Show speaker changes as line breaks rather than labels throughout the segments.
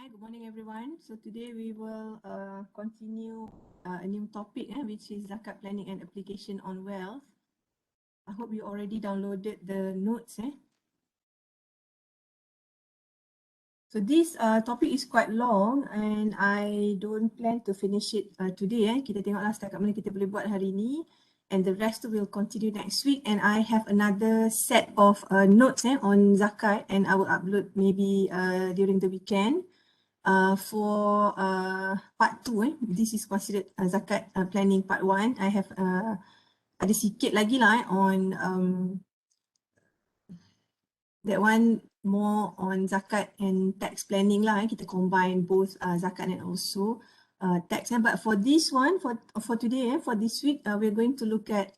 Hi, good morning everyone. So today we will continue a new topic which is zakat planning and application on wealth. I hope you already downloaded the notes. So this topic is quite long and I don't plan to finish it today. Kita tengoklah setakat mana kita boleh buat hari ini, and the rest will continue next week. And I have another set of notes on zakat, and I will upload maybe during the weekend. For part 2, this is considered zakat planning part 1. I have ada sikit lagi lah on that one, more on zakat and tax planning lah. Kita combine both zakat and also tax. But for this one, for today, for this week, we're going to look at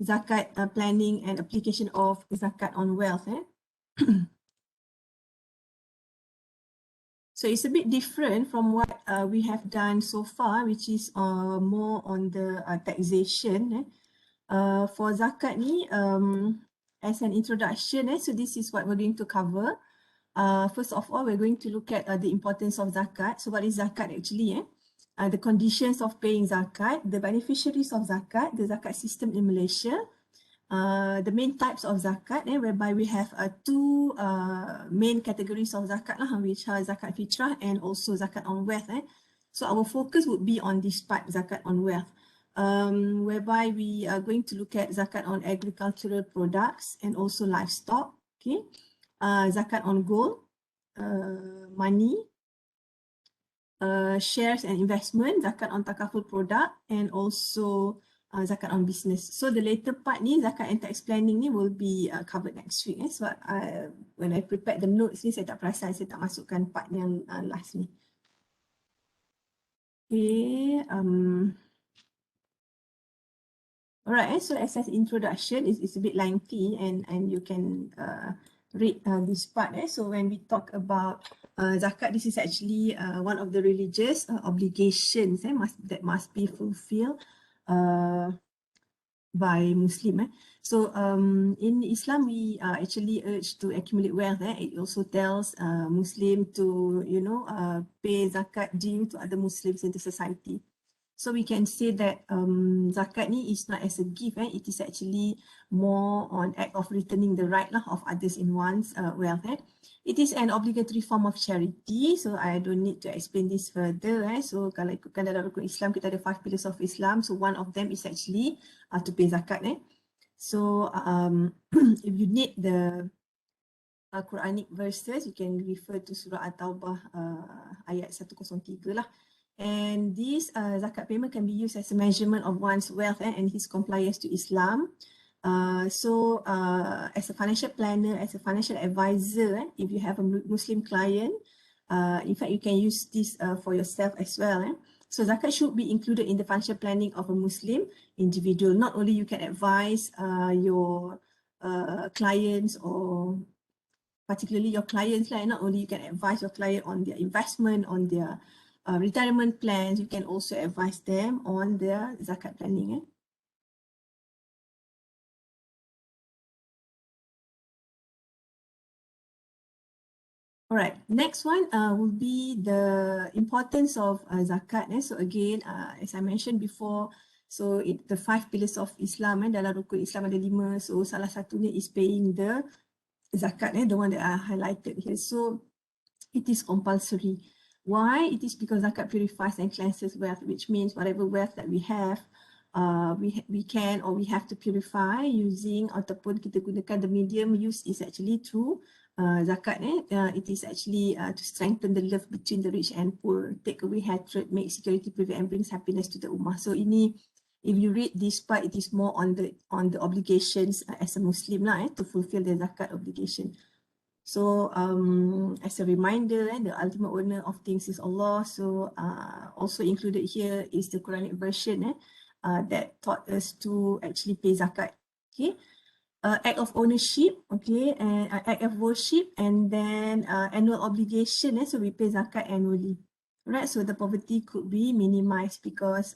zakat planning and application of zakat on wealth. So it's a bit different from what we have done so far, which is more on the taxation. For zakat ni, as an introduction, so this is what we're going to cover. First of all, we're going to look at the importance of zakat. So what is zakat actually? The conditions of paying zakat, the beneficiaries of zakat, the zakat system in Malaysia, the main types of zakat, whereby we have two main categories of zakat, which are zakat fitrah and also zakat on wealth. So our focus would be on this part, zakat on wealth, whereby we are going to look at zakat on agricultural products and also livestock. Okay, zakat on gold, money, shares and investment, zakat on takaful product, and also zakat on business. So the later part ni, zakat and tax planning ni, will be covered next week. So when I prepared the notes ni, saya tak perasan, saya tak masukkan part yang last ni. Okay. Alright, so as an introduction, it's a bit lengthy and you can read this part. So when we talk about zakat, this is actually one of the religious obligations that must be fulfilled by Muslim. So in Islam, we are actually urged to accumulate wealth. It also tells Muslim to, pay zakat due to other Muslims in the society. So we can say that zakat ni is not as a gift, it is actually more on act of returning the right of others in one's wealth. It is an obligatory form of charity, so I don't need to explain this further. So kalau ikutkan dalam rukun Islam, kita ada 5 pillars of Islam, so one of them is actually to pay zakat. So if you need the Quranic verses, you can refer to Surah At-Taubah ayat 103 lah. And this zakat payment can be used as a measurement of one's wealth and his compliance to Islam. So as a financial planner, as a financial advisor, if you have a Muslim client, in fact, you can use this for yourself as well. So zakat should be included in the financial planning of a Muslim individual. Not only you can advise your clients, or particularly your clients, not only you can advise your client on their investment, on their retirement plans, you can also advise them on their zakat planning. Alright, next one will be the importance of zakat. So again, as I mentioned before, so the 5 pillars of Islam, dalam rukun Islam ada 5, so salah satunya is paying the zakat, the one that I highlighted here. So it is compulsory. Why? It is because zakat purifies and cleanses wealth, which means whatever wealth that we have, we can or we have to purify using, ataupun kita gunakan the medium used is actually through zakat. It is actually to strengthen the love between the rich and poor, take away hatred, make security prevail, and brings happiness to the ummah. So ini, if you read this part, it is more on the obligations as a Muslim to fulfill the zakat obligation. So as a reminder, the ultimate owner of things is Allah. So also included here is the Quranic version that taught us to actually pay zakat. Okay, act of ownership, okay, and act of worship, and then annual obligation. So we pay zakat annually. Right, so the poverty could be minimized because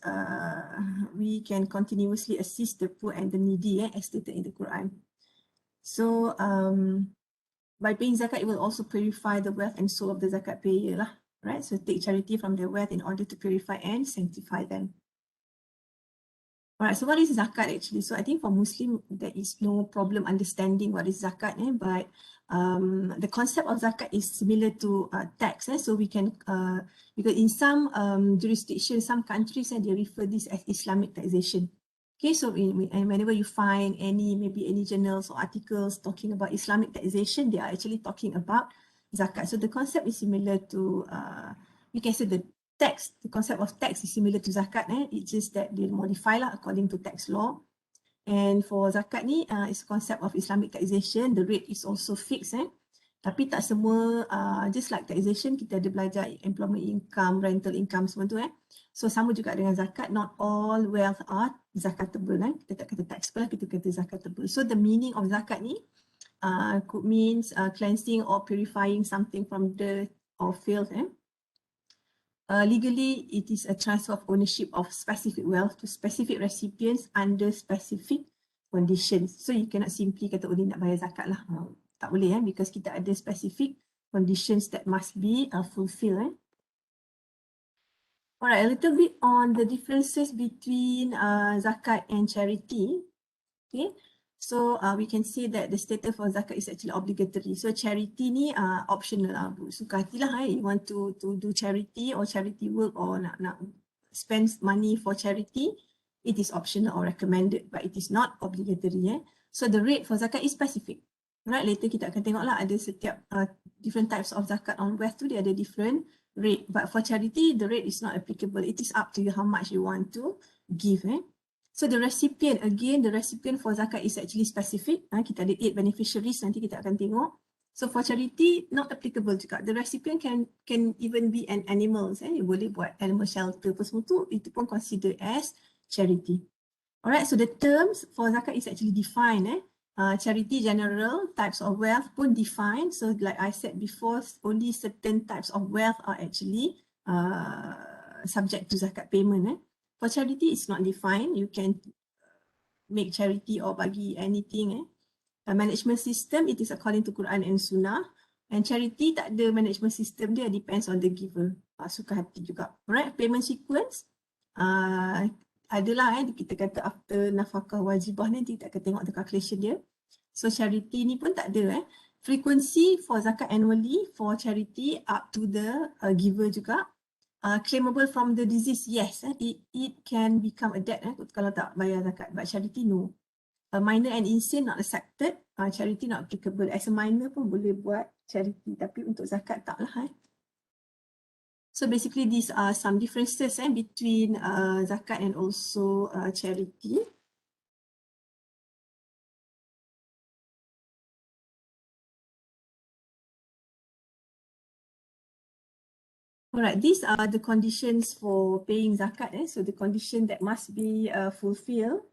we can continuously assist the poor and the needy, as stated in the Quran. So by paying zakat, it will also purify the wealth and soul of the zakat payer lah, right? So take charity from their wealth in order to purify and sanctify them. Alright, so what is zakat actually? So I think for Muslim, there is no problem understanding what is zakat, but the concept of zakat is similar to tax. So we can, because in some jurisdictions, some countries, they refer this as Islamic taxation. Okay, so whenever you find maybe any journals or articles talking about Islamic taxation, they are actually talking about zakat. So the concept is similar to, you can say the concept of tax is similar to zakat. It's just that they modify lah according to tax law. And for zakat ni, it's a concept of Islamic taxation. The rate is also fixed. Tapi tak semua, just like taxation, kita ada belajar employment income, rental income semua tu. So sama juga dengan zakat, not all wealth are zakatable. Kita tak kata taxable, kita kata zakatable. So the meaning of zakat ni could means cleansing or purifying something from dirt or filth. Legally, it is a transfer of ownership of specific wealth to specific recipients under specific conditions. So you cannot simply kata, oh, dia nak bayar zakat lah. Tak boleh, because kita ada specific conditions that must be fulfilled. Alright, a little bit on the differences between zakat and charity. Okay, so we can say that the status for zakat is actually obligatory. So charity ni optional. Suka hatilah, you want to do charity or charity work or nak spend money for charity, it is optional or recommended, but it is not obligatory. So the rate for zakat is specific. Right, later kita akan tengok lah, ada setiap different types of zakat on wealth tu, dia ada different rate. But for charity, the rate is not applicable. It is up to you how much you want to give. So the recipient, again, the recipient for zakat is actually specific. Kita ada 8 beneficiaries, nanti kita akan tengok. So for charity, not applicable juga. The recipient can even be an animals. Dia boleh buat animal shelter apa semua tu, itu pun considered as charity. Alright, so the terms for zakat is actually defined. Charity general types of wealth pun defined. So like I said before, only certain types of wealth are actually subject to zakat payment. For charity, it's not defined. You can make charity or bagi anything. Management system, it is according to Quran and Sunnah. And charity tak ada management system dia, depends on the giver. Suka hati juga. Alright, payment sequence. Adalah kita kata after nafkah wajibah ni, kita akan tengok the calculation dia. So charity ni pun tak ada. Frequency for zakat annually, for charity up to the giver juga. Claimable from the disease, yes, it can become a debt kalau tak bayar zakat, but charity no. Minor and insane not accepted, charity not applicable. As a minor pun boleh buat charity, tapi untuk zakat taklah. So basically these are some differences between zakat and also charity. Alright, these are the conditions for paying zakat. So the condition that must be fulfilled.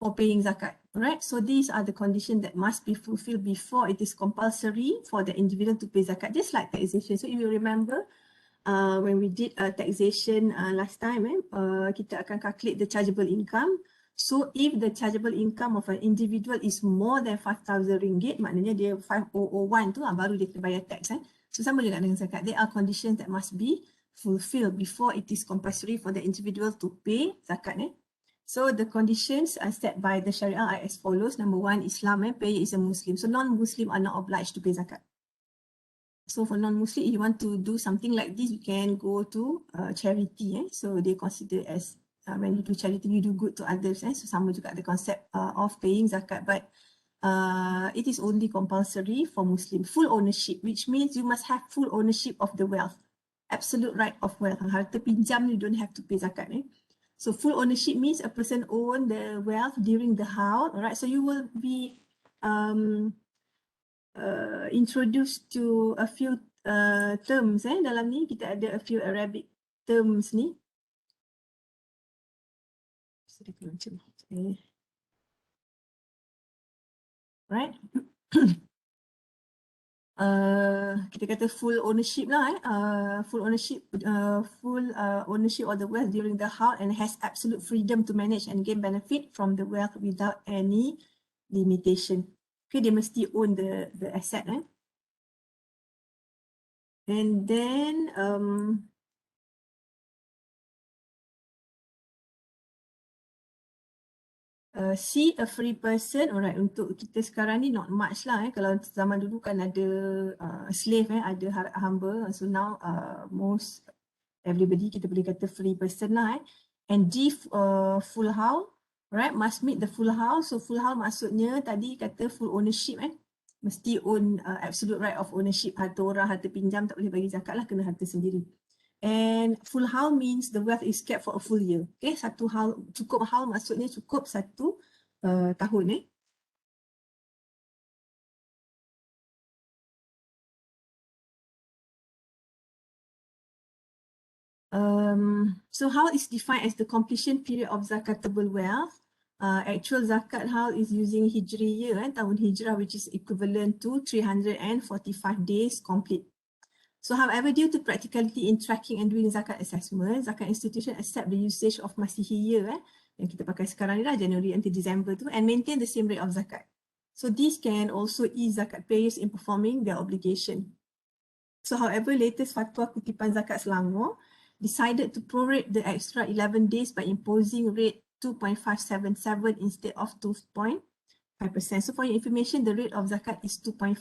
For paying zakat, right? So these are the conditions that must be fulfilled before it is compulsory for the individual to pay zakat, just like taxation. So if you remember, when we did taxation last time, kita akan calculate the chargeable income. So if the chargeable income of an individual is more than 5,000 ringgit, maknanya dia 5,001 tu baru dia kena bayar tax. So sama juga dengan zakat. There are conditions that must be fulfilled before it is compulsory for the individual to pay zakat. So the conditions are set by the Sharia are as follows. Number one, Islam, payer is a Muslim. So non-Muslim are not obliged to pay zakat. So for non-Muslim, if you want to do something like this, you can go to charity. So they consider as when you do charity, you do good to others. So sama juga the concept of paying zakat. But it is only compulsory for Muslim. Full ownership, which means you must have full ownership of the wealth. Absolute right of wealth. Harta pinjam, you don't have to pay zakat. So full ownership means a person own the wealth during the house, alright? So you will be introduced to a few terms. Dalam ni kita ada a few Arabic terms ni. Right? kita kata full ownership lah, full ownership of the wealth during the haul and has absolute freedom to manage and gain benefit from the wealth without any limitation. Okay, dia mesti own the asset. And then see a free person. Alright, untuk kita sekarang ni not much lah. Kalau zaman dulu kan ada slave, ada hamba. So now most everybody kita boleh kata free person lah. And D full house, right? Must meet the full house. So full house maksudnya tadi kata full ownership, mesti own absolute right of ownership. Harta orang, harta pinjam tak boleh bagi zakat lah, kena harta sendiri. And full haul means the wealth is kept for a full year. Okay, satu haul, cukup haul maksudnya cukup satu tahun. So haul is defined as the completion period of zakatable wealth. Actual zakat haul is using Hijri year, tahun Hijrah, which is equivalent to 345 days complete. So however, due to practicality in tracking and doing zakat assessment, zakat institution accept the usage of Masihi year yang kita pakai sekarang ni lah, January until December tu, and maintain the same rate of zakat. So this can also ease zakat payers in performing their obligation. So however, latest fatwa kutipan zakat Selangor decided to prorate the extra 11 days by imposing rate 2.577 instead of 2.5%. So for your information, the rate of zakat is 2.5%.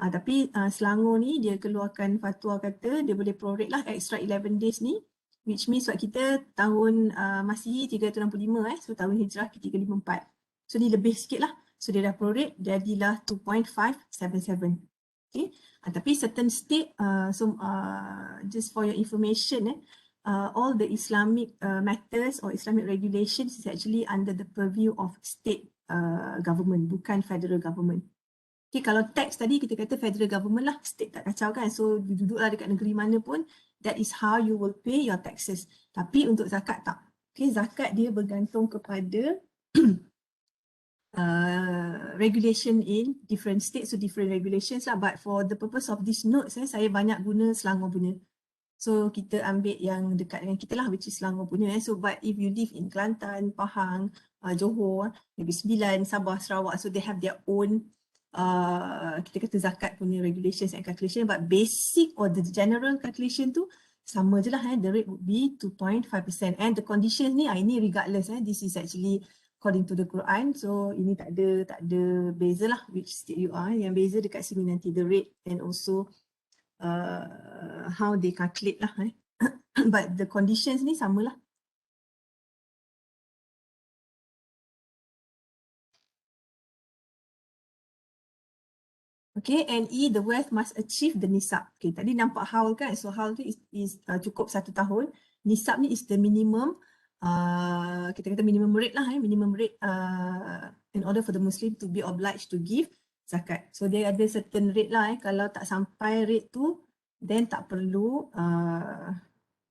Tapi Selangor ni dia keluarkan fatwa kata dia boleh prorate lah extra 11 days ni, which means sebab kita tahun Masihi 365, so tahun Hijrah 354. So ni lebih sikit lah. So dia dah prorate, jadilah 2.577. Okay. Tapi certain state, just for your information, all the Islamic matters or Islamic regulations is actually under the purview of state government, bukan federal government. Okay, kalau tax tadi kita kata federal government lah, state tak kacau kan. So duduklah dekat negeri mana pun, that is how you will pay your taxes. Tapi untuk zakat tak. Okay, zakat dia bergantung kepada regulation in different states, so different regulations lah. But for the purpose of this notes, saya banyak guna Selangor punya. So kita ambil yang dekat dengan kita lah, which is Selangor punya. So but if you live in Kelantan, Pahang, Johor, Negeri Sembilan, Sabah, Sarawak, so they have their own kita kata zakat punya regulations and calculation, but basic or the general calculation tu sama je lah. The rate would be 2.5%. And the conditions ni, ini regardless, this is actually according to the Quran. So ini tak ada beza lah which state you are. Yang beza dekat sini nanti the rate and also how they calculate lah. But the conditions ni sama lah. Okay, and E, the wealth must achieve the nisab. Okay, tadi nampak haul kan? So haul tu is cukup 1 tahun. Nisab ni is the minimum, kita kata minimum rate lah, minimum rate in order for the Muslim to be obliged to give zakat. So dia ada certain rate lah, kalau tak sampai rate tu, then tak perlu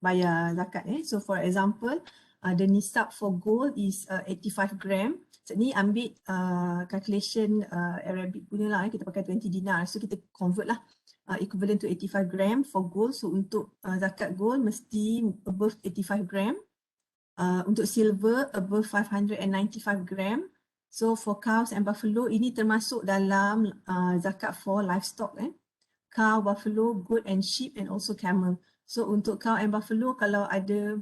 bayar zakat. So for example, the nisab for gold is 85 gram. So ni ambil calculation Arabic punya lah, kita pakai 20 dinar. So kita convert lah equivalent to 85 gram for gold. So untuk zakat gold mesti above 85 gram. Untuk silver above 595 gram. So for cows and buffalo, ini termasuk dalam zakat for livestock. Cow, buffalo, goat and sheep and also camel. So untuk cow and buffalo, kalau ada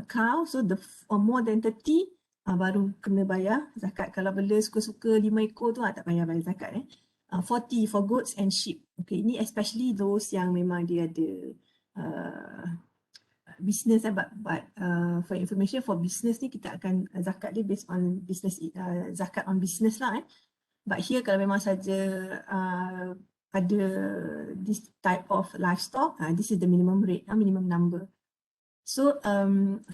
cow, so more than 30, baru kena bayar zakat. Kalau bela suka-suka 5 ekor tu tak payah bayar zakat. 40 for goats and sheep. Okay, ini especially those yang memang dia ada business. But for information, for business ni kita akan zakat dia based on business, zakat on business lah. But here kalau memang saja ada this type of livestock, this is the minimum rate, minimum number. So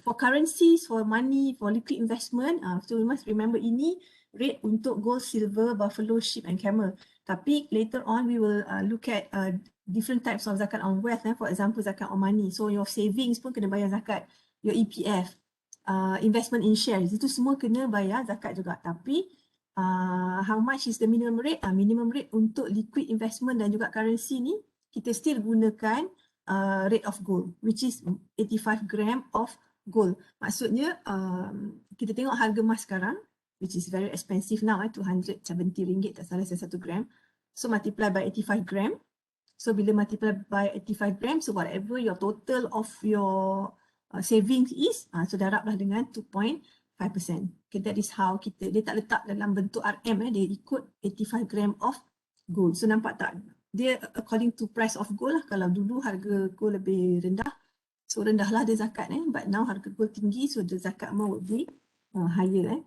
for currencies, for money, for liquid investment, so we must remember ini rate untuk gold, silver, buffalo, sheep and camel. Tapi later on we will look at different types of zakat on wealth. For example, zakat on money. So your savings pun kena bayar zakat. Your EPF, investment in shares, itu semua kena bayar zakat juga. Tapi how much is the minimum rate? Minimum rate untuk liquid investment dan juga currency ni, kita still gunakan rate of gold, which is 85 gram of gold. Maksudnya, kita tengok harga emas sekarang, which is very expensive now, RM270 tak salah, 1 gram. So, multiply by 85 gram. So, bila multiply by 85 gram, so whatever your total of your savings is, so darablah dengan 2.5%. Okay, that is how dia tak letak dalam bentuk RM, dia ikut 85 gram of gold. So nampak tak? Dia according to price of gold lah. Kalau dulu harga gold lebih rendah, so rendahlah dia zakat. But now harga gold tinggi, so the zakat amount would be higher.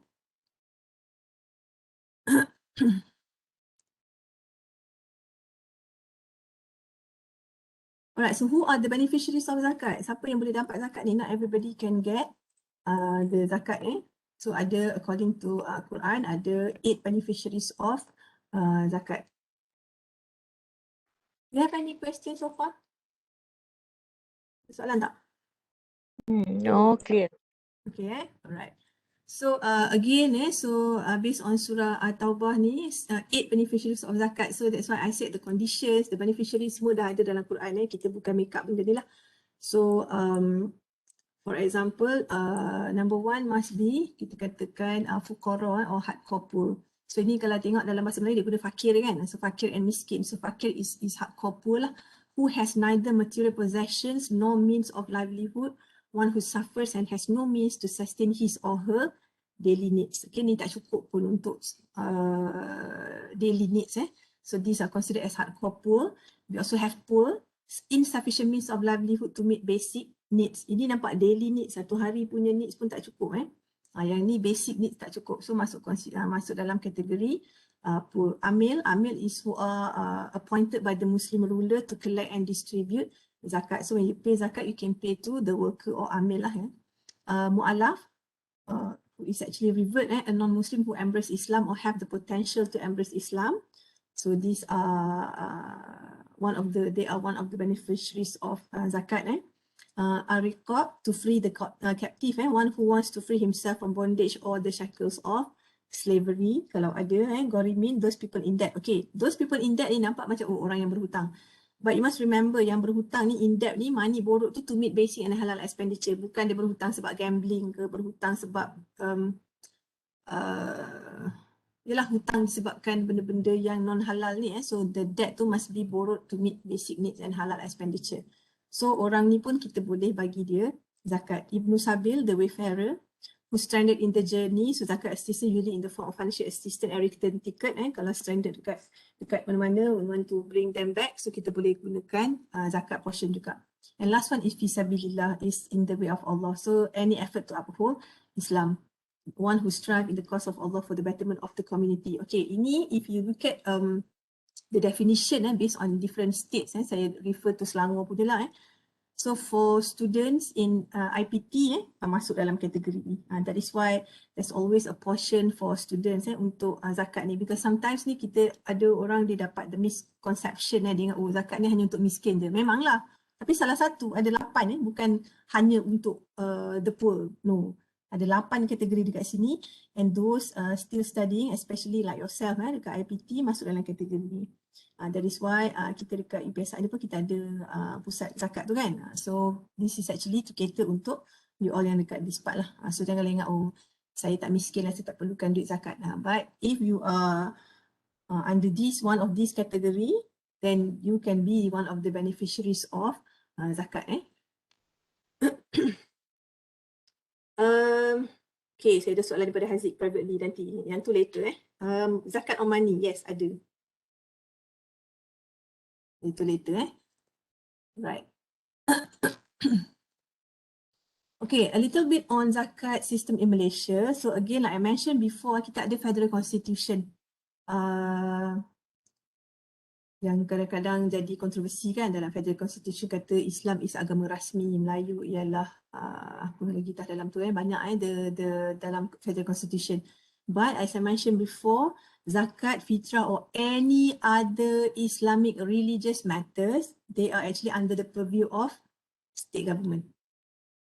Alright, so who are the beneficiaries of zakat? Siapa yang boleh dapat zakat ni? Not everybody can get the zakat. So ada according to Quran, ada 8 beneficiaries of zakat. Do you have any questions so far? Soalan tak?
No, clear.
Okay, alright. So again, so based on surah At-Taubah ni, 8 beneficiaries of zakat. So that's why I said the conditions, the beneficiaries semua dah ada dalam Quran. Kita bukan make up benda ni lah. So for example, number 1 must be, kita katakan fuqara or hardcore poor. So ini kalau tengok dalam bahasa Melayu dia guna fakir kan. So fakir and miskin. So fakir is hardcore poor lah. Who has neither material possessions nor means of livelihood. One who suffers and has no means to sustain his or her daily needs. Okay, ni tak cukup pun untuk daily needs. So these are considered as hardcore poor. We also have poor, insufficient means of livelihood to meet basic needs. Ini nampak daily needs, satu hari punya needs pun tak cukup. Yang ni basic needs tak cukup. So masuk dalam kategori poor. Amil is who are appointed by the Muslim ruler to collect and distribute zakat. So when you pay zakat, you can pay to the worker or amil lah. Mu'alaf, who is actually revert, a non-Muslim who embrace Islam or have the potential to embrace Islam. So these are one of the beneficiaries of zakat. Ariqab, to free the captive, one who wants to free himself from bondage or the shackles of slavery. Kalau ada, Gorimin, those people in debt. Okay, those people in debt ni nampak macam orang yang berhutang. But you must remember yang berhutang ni, in debt ni, money borrowed tu to meet basic and halal expenditure. Bukan dia berhutang sebab gambling ke, berhutang sebab yalah, hutang disebabkan benda-benda yang non halal ni. So the debt tu must be borrowed to meet basic needs and halal expenditure. So orang ni pun kita boleh bagi dia zakat. Ibnu Sabil, the wayfarer, who stranded in the journey. So zakat assistance usually in the form of financial assistance and return ticket. Kalau stranded dekat mana-mana, we want to bring them back. So kita boleh gunakan zakat portion juga. And last one is fisabilillah, is in the way of Allah. So any effort to uphold Islam. One who strive in the cause of Allah for the betterment of the community. Okay, ini if you look at the definition based on different states, saya refer to Selangor punya lah. So for students in IPT, masuk dalam kategori ni. That is why there's always a portion for students untuk zakat ni. Because sometimes ni kita ada orang dia dapat the misconception, dia ingat zakat ni hanya untuk miskin je. Memanglah. Tapi salah satu, ada 8 bukan hanya untuk the poor. No. Ada 8 kategori dekat sini, and those still studying, especially like yourself dekat IPT, masuk dalam kategori ni. That is why kita dekat UPSI ni pun kita ada pusat zakat tu kan. So this is actually to cater untuk you all yang dekat this part lah. So janganlah ingat, saya tak miskin lah, saya tak perlukan duit zakat. But if you are under one of these category, then you can be one of the beneficiaries of zakat. Okay, saya ada soalan daripada Haziq privately nanti. Yang tu later. Zakat on money, yes, ada. Itu later. Right. Okay, a little bit on zakat system in Malaysia. So again, like I mentioned before, kita ada federal constitution. Yang kadang-kadang jadi kontroversi kan dalam federal constitution, kata Islam is agama rasmi, Melayu ialah apa lagi tak dalam tu banyak the dalam federal constitution. But as I mentioned before, zakat, fitrah or any other Islamic religious matters, they are actually under the purview of state government.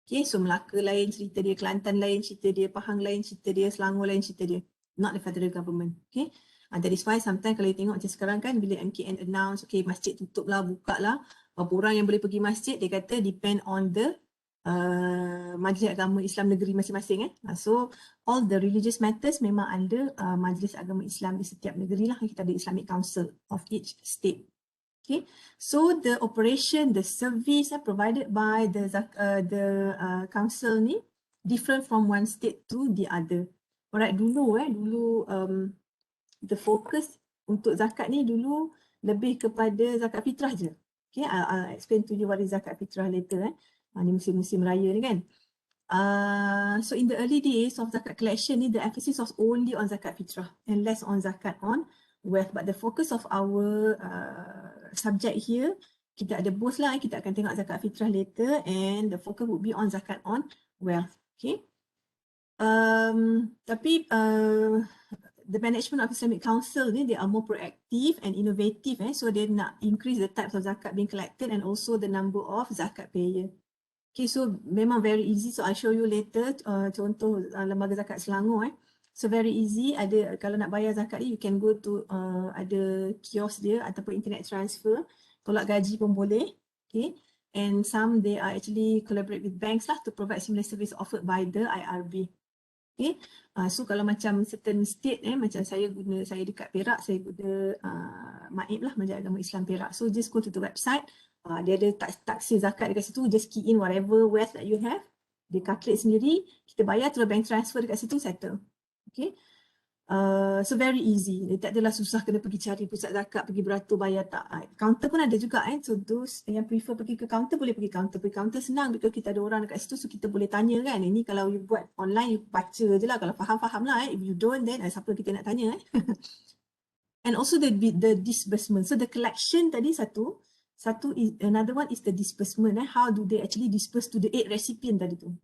Okay, so Melaka lain cerita dia, Kelantan lain cerita dia, Pahang lain cerita dia, Selangor lain cerita dia. not the federal government. Okay, that is why sometimes kalau you tengok macam sekarang kan, bila MKN announce, okay, masjid tutup lah, buka lah, berapa orang yang boleh pergi masjid, dia kata depend on the Majlis Agama Islam negeri masing-masing. So all the religious matters memang ada Majlis Agama Islam di setiap negeri lah. Kita ada Islamic Council of each state. Okay, so the operation, the service provided by the council ni different from one state to the other. Alright, dulu the focus untuk zakat ni dulu lebih kepada zakat fitrah je. Okay, I'll explain to you what is zakat fitrah later. Ni musim-musim raya ni kan. So in the early days of zakat collection ni, the emphasis was only on zakat fitrah and less on zakat on wealth. But the focus of our subject here, kita ada both lah, kita akan tengok zakat fitrah later, and the focus would be on zakat on wealth. Okay. Tapi the management of Islamic Council ni, they are more proactive and innovative. So they nak increase the types of zakat being collected and also the number of zakat payer. Okay, so memang very easy. So I'll show you later contoh lembaga zakat Selangor. So very easy. Ada, kalau nak bayar zakat ni, you can go to ada kios dia ataupun internet transfer. Tolak gaji pun boleh. Okay, and some they are actually collaborate with banks lah to provide similar service offered by the IRB. Okay, so kalau macam certain state macam saya dekat Perak, saya guna MAIB lah, Majlis Agama Islam Perak. So just go to the website, dia ada taksir zakat dekat situ, just key in whatever wealth that you have, dia calculate sendiri, kita bayar terus bank transfer dekat situ, settle. Okay, so very easy. Dia tak adalah susah kena pergi cari pusat zakat, pergi beratur bayar, tak. Counter pun ada juga. So those yang prefer pergi ke counter, boleh pergi counter. Pergi counter senang because kita ada orang dekat situ, so kita boleh tanya kan. Ini kalau you buat online, you baca je lah. Kalau faham-faham lah. If you don't, then siapa kita nak tanya. And also the disbursement. So the collection tadi satu is, another one is the disbursement. How do they actually disperse to the 8 recipient tadi tu?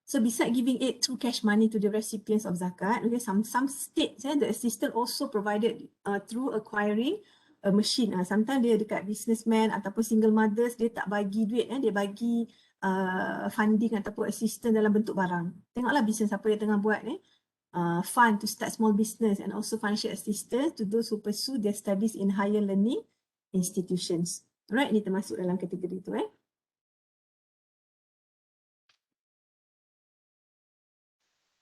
So besides giving aid through cash money to the recipients of zakat, okay, some states, the assistance also provided through acquiring a machine. Sometimes dia dekat businessman ataupun single mothers, dia tak bagi duit, dia bagi funding ataupun assistance dalam bentuk barang. Tengoklah bisnes apa yang tengah buat fund to start small business and also financial assistance to those who pursue their studies in higher learning institutions. Alright, ini termasuk dalam kategori tu.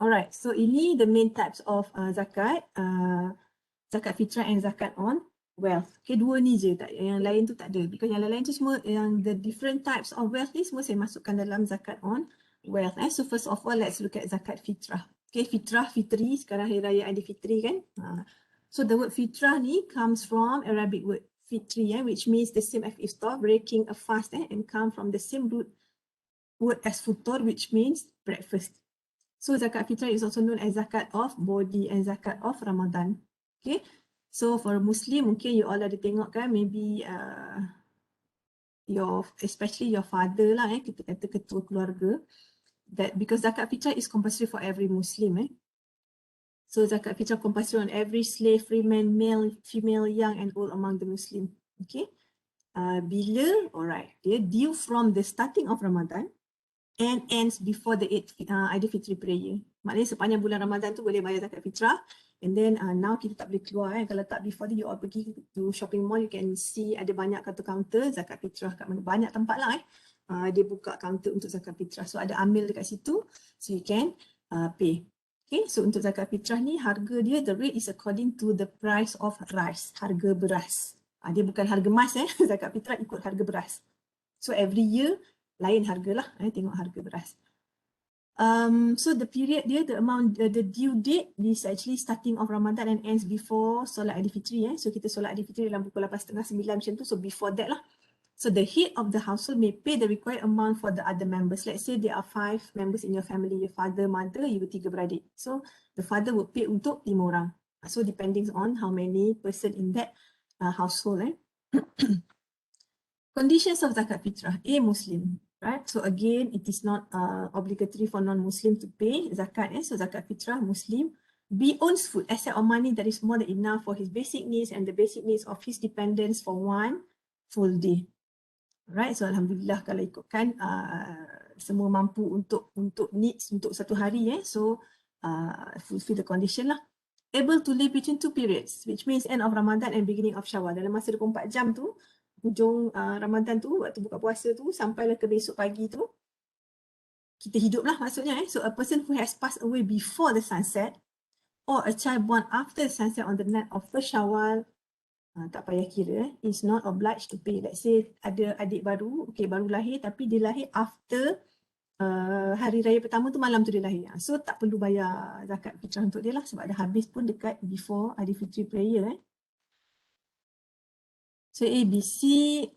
Alright, so ini the main types of zakat, zakat fitrah and zakat on wealth. Okay, dua ni je, yang lain tu tak ada. Because yang lain tu semua, yang the different types of wealth ni semua saya masukkan dalam zakat on wealth. So first of all, let's look at zakat fitrah. Okay, fitrah, fitri, sekarang Hari Raya Aidilfitri kan. So the word fitrah ni comes from Arabic word fitri, which means the same as iftar, breaking a fast, and come from the same root word as futur, which means breakfast. So zakat fitrah is also known as zakat of body and zakat of Ramadan. Okay, so for a Muslim, mungkin you all ada tengok kan, maybe especially your father lah, kita kata ketua keluarga, that because zakat fitrah is compulsory for every Muslim. So zakat fitrah compulsory on every slave, free man, male, female, young and old among the Muslim. Okay, bila, alright, dia due from the starting of Ramadan and ends before the Aidilfitri prayer. Maknanya sepanjang bulan Ramadan tu boleh bayar zakat fitrah. And then now kita tak boleh keluar. Kalau tak before you all pergi to shopping mall, you can see ada banyak kaunter zakat fitrah kat mana. Banyak tempat lah dia buka kaunter untuk zakat fitrah. So ada amil dekat situ, so you can pay. Okay, so untuk zakat fitrah ni harga dia, the rate is according to the price of rice, harga beras. Dia bukan harga emas zakat fitrah ikut harga beras. So every year lain harga lah, tengok harga beras. So the period dia, the amount, the due date is actually starting of Ramadan and ends before solat Aidilfitri. So kita solat Aidilfitri dalam pukul 8.30, 9 macam tu, so before that lah. So the head of the household may pay the required amount for the other members. Let's say there are 5 members in your family, your father, mother, you 3 beradik. So the father will pay untuk 5 orang. So depending on how many person in that household. Conditions of zakat fitrah. A, Muslim. Right, so again, it is not obligatory for non-Muslim to pay zakat. So zakat fitrah, Muslim. B, owns food, asset or money that is more than enough for his basic needs and the basic needs of his dependents for one full day. Right, so alhamdulillah kalau ikutkan semua mampu untuk needs untuk satu hari. So fulfill the condition lah. Able to live between two periods, which means end of Ramadan and beginning of Syawal. Dalam masa 24 jam tu, hujung Ramadan tu, waktu buka puasa tu, sampailah ke besok pagi tu, kita hidup lah maksudnya. So a person who has passed away before the sunset or a child born after the sunset on the night of first Syawal, tak payah kira, is not obliged to pay. Let's say ada adik baru, okay, baru lahir tapi dia lahir after hari raya pertama tu, malam tu dia lahir. So tak perlu bayar zakat fitrah untuk dia lah sebab dah habis pun dekat before Aidilfitri prayer. So A, B, C,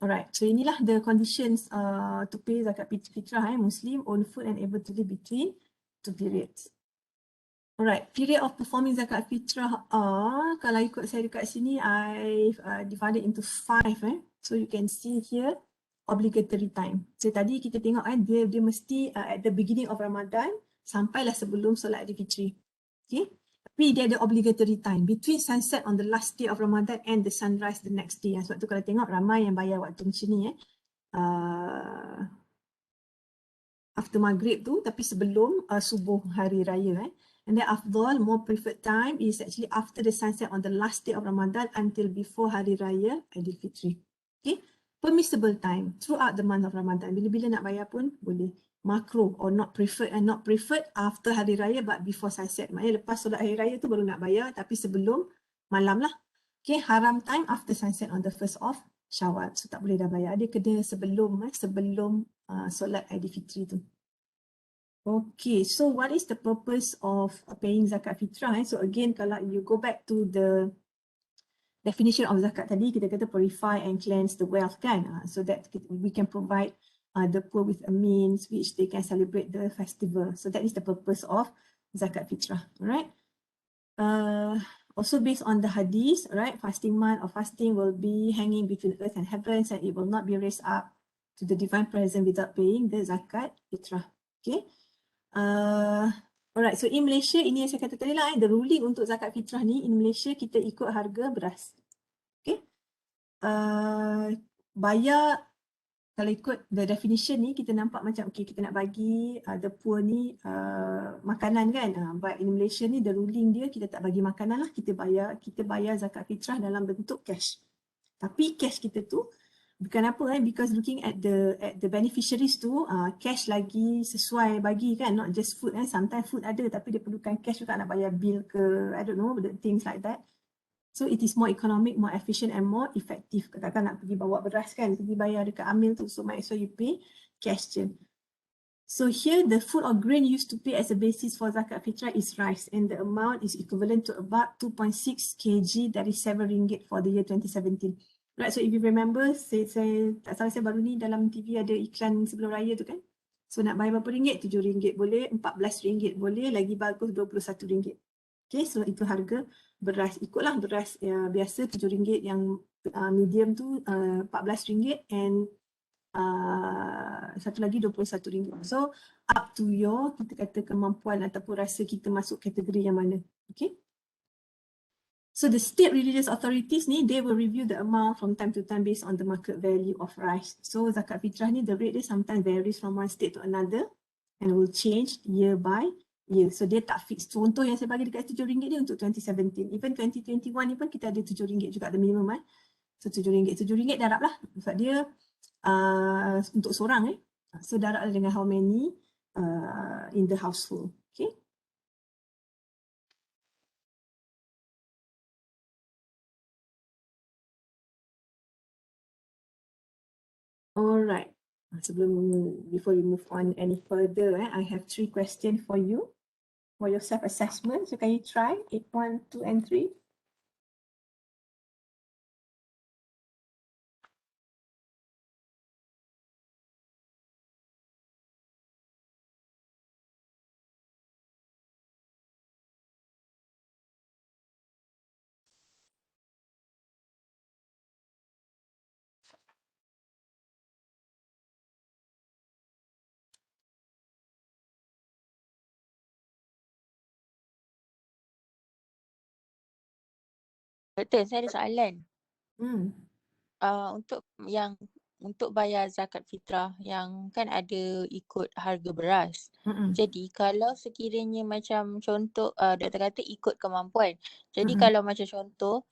alright. So inilah the conditions to pay zakat fitrah. Muslim, own food and able to live between two periods. Alright, period of performing zakat fitrah are, kalau ikut saya dekat sini, I've divided into 5. So you can see here, obligatory time. So tadi kita tengok dia mesti at the beginning of Ramadan sampailah sebelum solat Aidilfitri. Okay. Tapi dia ada obligatory time between sunset on the last day of Ramadan and the sunrise the next day. Sebab tu kalau tengok ramai yang bayar waktu macam ni after maghrib tu tapi sebelum subuh hari raya. And then afdal, more preferred time is actually after the sunset on the last day of Ramadan until before hari raya Aidilfitri. Okay. Permissible time throughout the month of Ramadan. Bila-bila nak bayar pun boleh. Makruh or not preferred, and not preferred after hari raya but before sunset. Maknanya lepas solat hari raya tu baru nak bayar tapi sebelum malam lah. Okay, haram time after sunset on the 1st of Syawal. So tak boleh dah bayar. Dia kena sebelum solat Aidilfitri tu. Okay, so what is the purpose of paying zakat fitrah? So again, kalau you go back to the definition of zakat tadi, kita kata purify and cleanse the wealth kan, so that we can provide the poor with a means which they can celebrate the festival. So that is the purpose of zakat fitrah. Alright. Also based on the hadith, right, fasting month or fasting will be hanging between earth and heavens and it will not be raised up to the divine presence without paying the zakat fitrah. Okay. Alright, so in Malaysia, ini yang saya kata tadi lah, the ruling untuk zakat fitrah ni, in Malaysia kita ikut harga beras. Okay. Bayar, kalau ikut the definition ni, kita nampak macam, okay, kita nak bagi the poor ni makanan kan. But in Malaysia ni, the ruling dia, kita tak bagi makanan lah, kita bayar zakat fitrah dalam bentuk cash. Tapi cash kita tu, bukan apa because looking at the beneficiaries tu, cash lagi sesuai bagi kan, not just food. Sometimes food ada tapi dia perlukan cash juga nak bayar bill ke, I don't know, things like that. So it is more economic, more efficient and more effective. Katakan nak pergi bawa beras kan, pergi bayar dekat amil tu, so might as well you pay cash je. So here the food or grain used to pay as a basis for zakat fitrah is rice and the amount is equivalent to about 2.6 kg, that is RM7 for the year 2017. Right, so if you remember, saya tak salah saya baru ni dalam TV ada iklan sebelum raya tu kan. So nak bayar berapa ringgit? RM7 boleh, RM14 boleh, lagi bagus RM21. Okay, so itu harga beras. Ikutlah beras biasa RM7 yang medium tu RM14 and satu lagi RM21. So up to your, kita kata kemampuan ataupun rasa kita masuk kategori yang mana. Okay. So the state religious authorities ni, they will review the amount from time to time based on the market value of rice. So zakat fitrah ni, the rate dia sometimes varies from one state to another and will change year by year. So dia tak fix. Contoh yang saya bagi dekat RM7 ni untuk 2017. Even 2021 ni pun kita ada RM7 juga, the minimum. So RM7 darab lah. Sebab dia untuk seorang. So darab dengan how many in the household. Okay. Alright, before we move on any further, I have 3 questions for you for your self-assessment. So can you try 8, 1, 2, and 3?
Doktor, saya ada soalan.
Hmm.
Untuk yang untuk bayar zakat fitrah yang kan ada ikut harga beras.
Mm-mm.
Jadi kalau sekiranya macam contoh doktor kata ikut kemampuan. Jadi
Mm-mm.
kalau macam contoh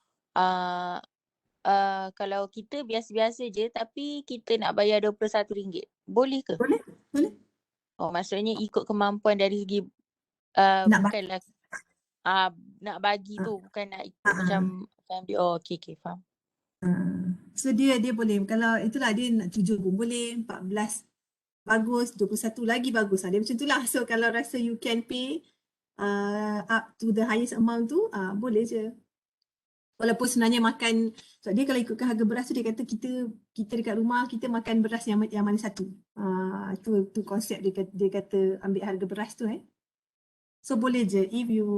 kalau kita biasa-biasa je tapi kita nak bayar RM21, boleh ke?
Boleh? Boleh?
Oh, maksudnya ikut kemampuan dari segi
Nak bagi.
bukanlah nak bagi tu, bukan nak ikut
Uh,
macam family. Oh, okay, faham.
So dia boleh, kalau itulah dia nak 7 pun boleh, 14 bagus, 21 lagi bagus. Dia macam itulah. So kalau rasa you can pay up to the highest amount tu, boleh je. Walaupun sebenarnya makan, so dia kalau ikutkan harga beras tu dia kata kita dekat rumah kita makan beras yang mana satu. Tu konsep dia kata ambil harga beras tu So boleh je if you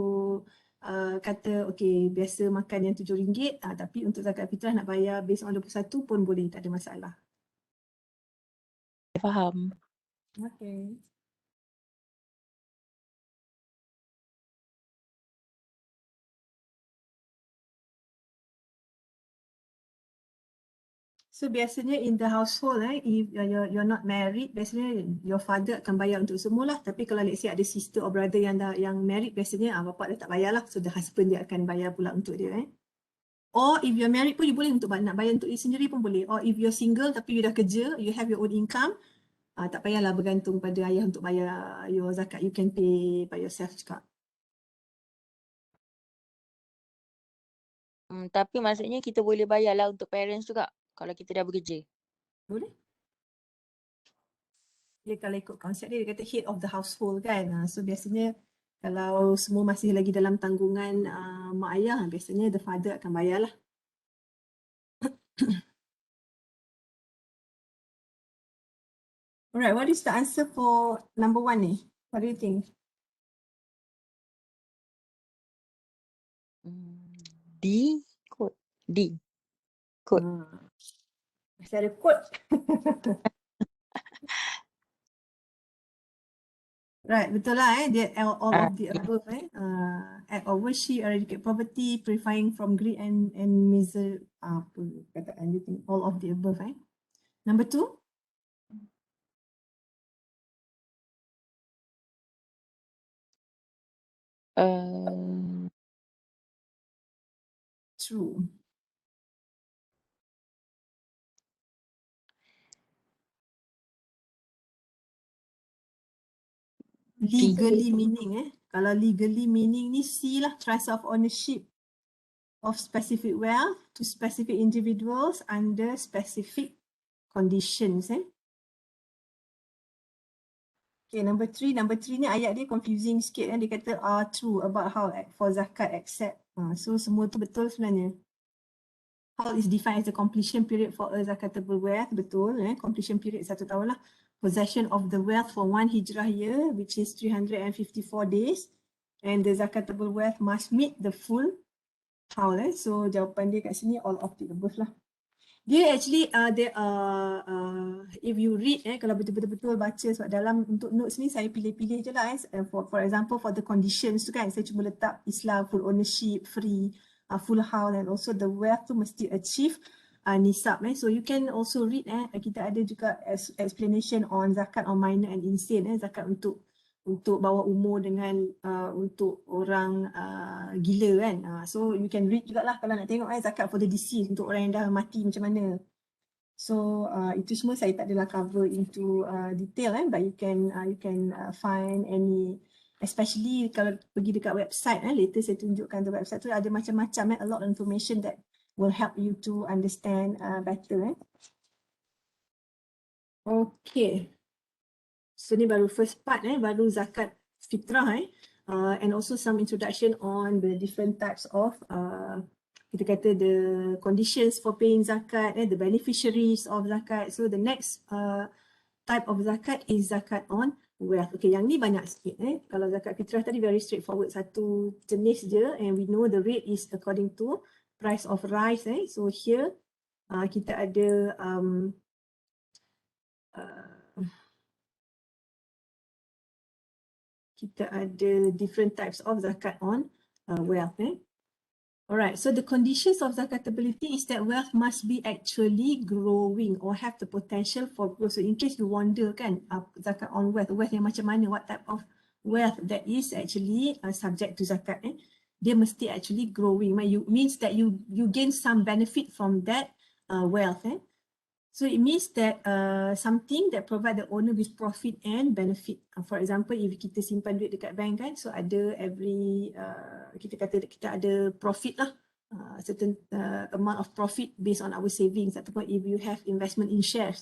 kata okay biasa makan yang RM7 tapi untuk zakat fitrah nak bayar based on 21 pun boleh, tak ada masalah.
Faham.
Okay. So biasanya in the household if you're not married, biasanya your father akan bayar untuk semualah. Tapi kalau let's say ada sister or brother yang married, biasanya bapak dah tak bayar lah. So the husband dia akan bayar pula untuk dia Or if you're married pun you boleh nak bayar untuk diri sendiri pun boleh. Or if you're single tapi you dah kerja, you have your own income, tak payahlah bergantung pada ayah untuk bayar your zakat. You can pay by yourself juga.
Tapi maksudnya kita boleh bayarlah untuk parents juga kalau kita dah bekerja.
Boleh. Dia kalau ikut konsep dia kata head of the household kan. So biasanya kalau semua masih lagi dalam tanggungan mak ayah, biasanya the father akan bayar lah. Alright, what is the answer for number 1 ni? What do you think?
D kot. D kot.
Masih ada kot. Right, betul lah dia all of the above act of worship, eradicate poverty, purifying from greed and misery, apa kata anything, all of the above Number 2? True. Legally meaning kalau legally meaning ni C lah, transfer of ownership of specific wealth to specific individuals under specific conditions Okay, number 3 ni ayat dia confusing sikit dia kata true about how for zakat accept. So semua tu betul sebenarnya. How is defined as the completion period for a zakatable wealth, betul completion period 1 tahun lah. Possession of the wealth for 1 hijrah year which is 354 days and the zakatable wealth must meet the full haul So jawapan dia kat sini all of the above lah. Dia actually if you read kalau betul-betul baca sebab dalam untuk notes ni saya pilih-pilih je lah for example for the conditions tu kan saya cuma letak Islam, full ownership, free, full haul and also the wealth tu mesti achieve nisab so you can also read kita ada juga explanation on zakat on minor and insane zakat untuk bawah umur dengan untuk orang gila kan. So you can read jugalah kalau nak tengok zakat for the deceased untuk orang yang dah mati macam mana. So itu semua saya tak adalah cover into detail but you can find any, especially kalau pergi dekat website later saya tunjukkan the website tu ada macam-macam a lot of information that will help you to understand better Okay. So ni baru first part baru zakat fitrah and also some introduction on the different types of kita kata the conditions for paying zakat the beneficiaries of zakat. So the next type of zakat is zakat on wealth. Okay, yang ni banyak sikit Kalau zakat fitrah tadi very straightforward, satu jenis je and we know the rate is according to price of rice So here kita ada kita ada different types of zakat on wealth Alright, so the conditions of zakatability is that wealth must be actually growing or have the potential for growth. So in case you wonder kan, zakat on wealth yang macam mana, what type of wealth that is actually subject to zakat, dia mesti actually growing. Means that you gain some benefit from that wealth. So it means that something that provide the owner with profit and benefit. For example, if kita simpan duit dekat bank kan, so ada every, kita kata kita ada profit lah, certain amount of profit based on our savings. Ataupun if you have investment in shares,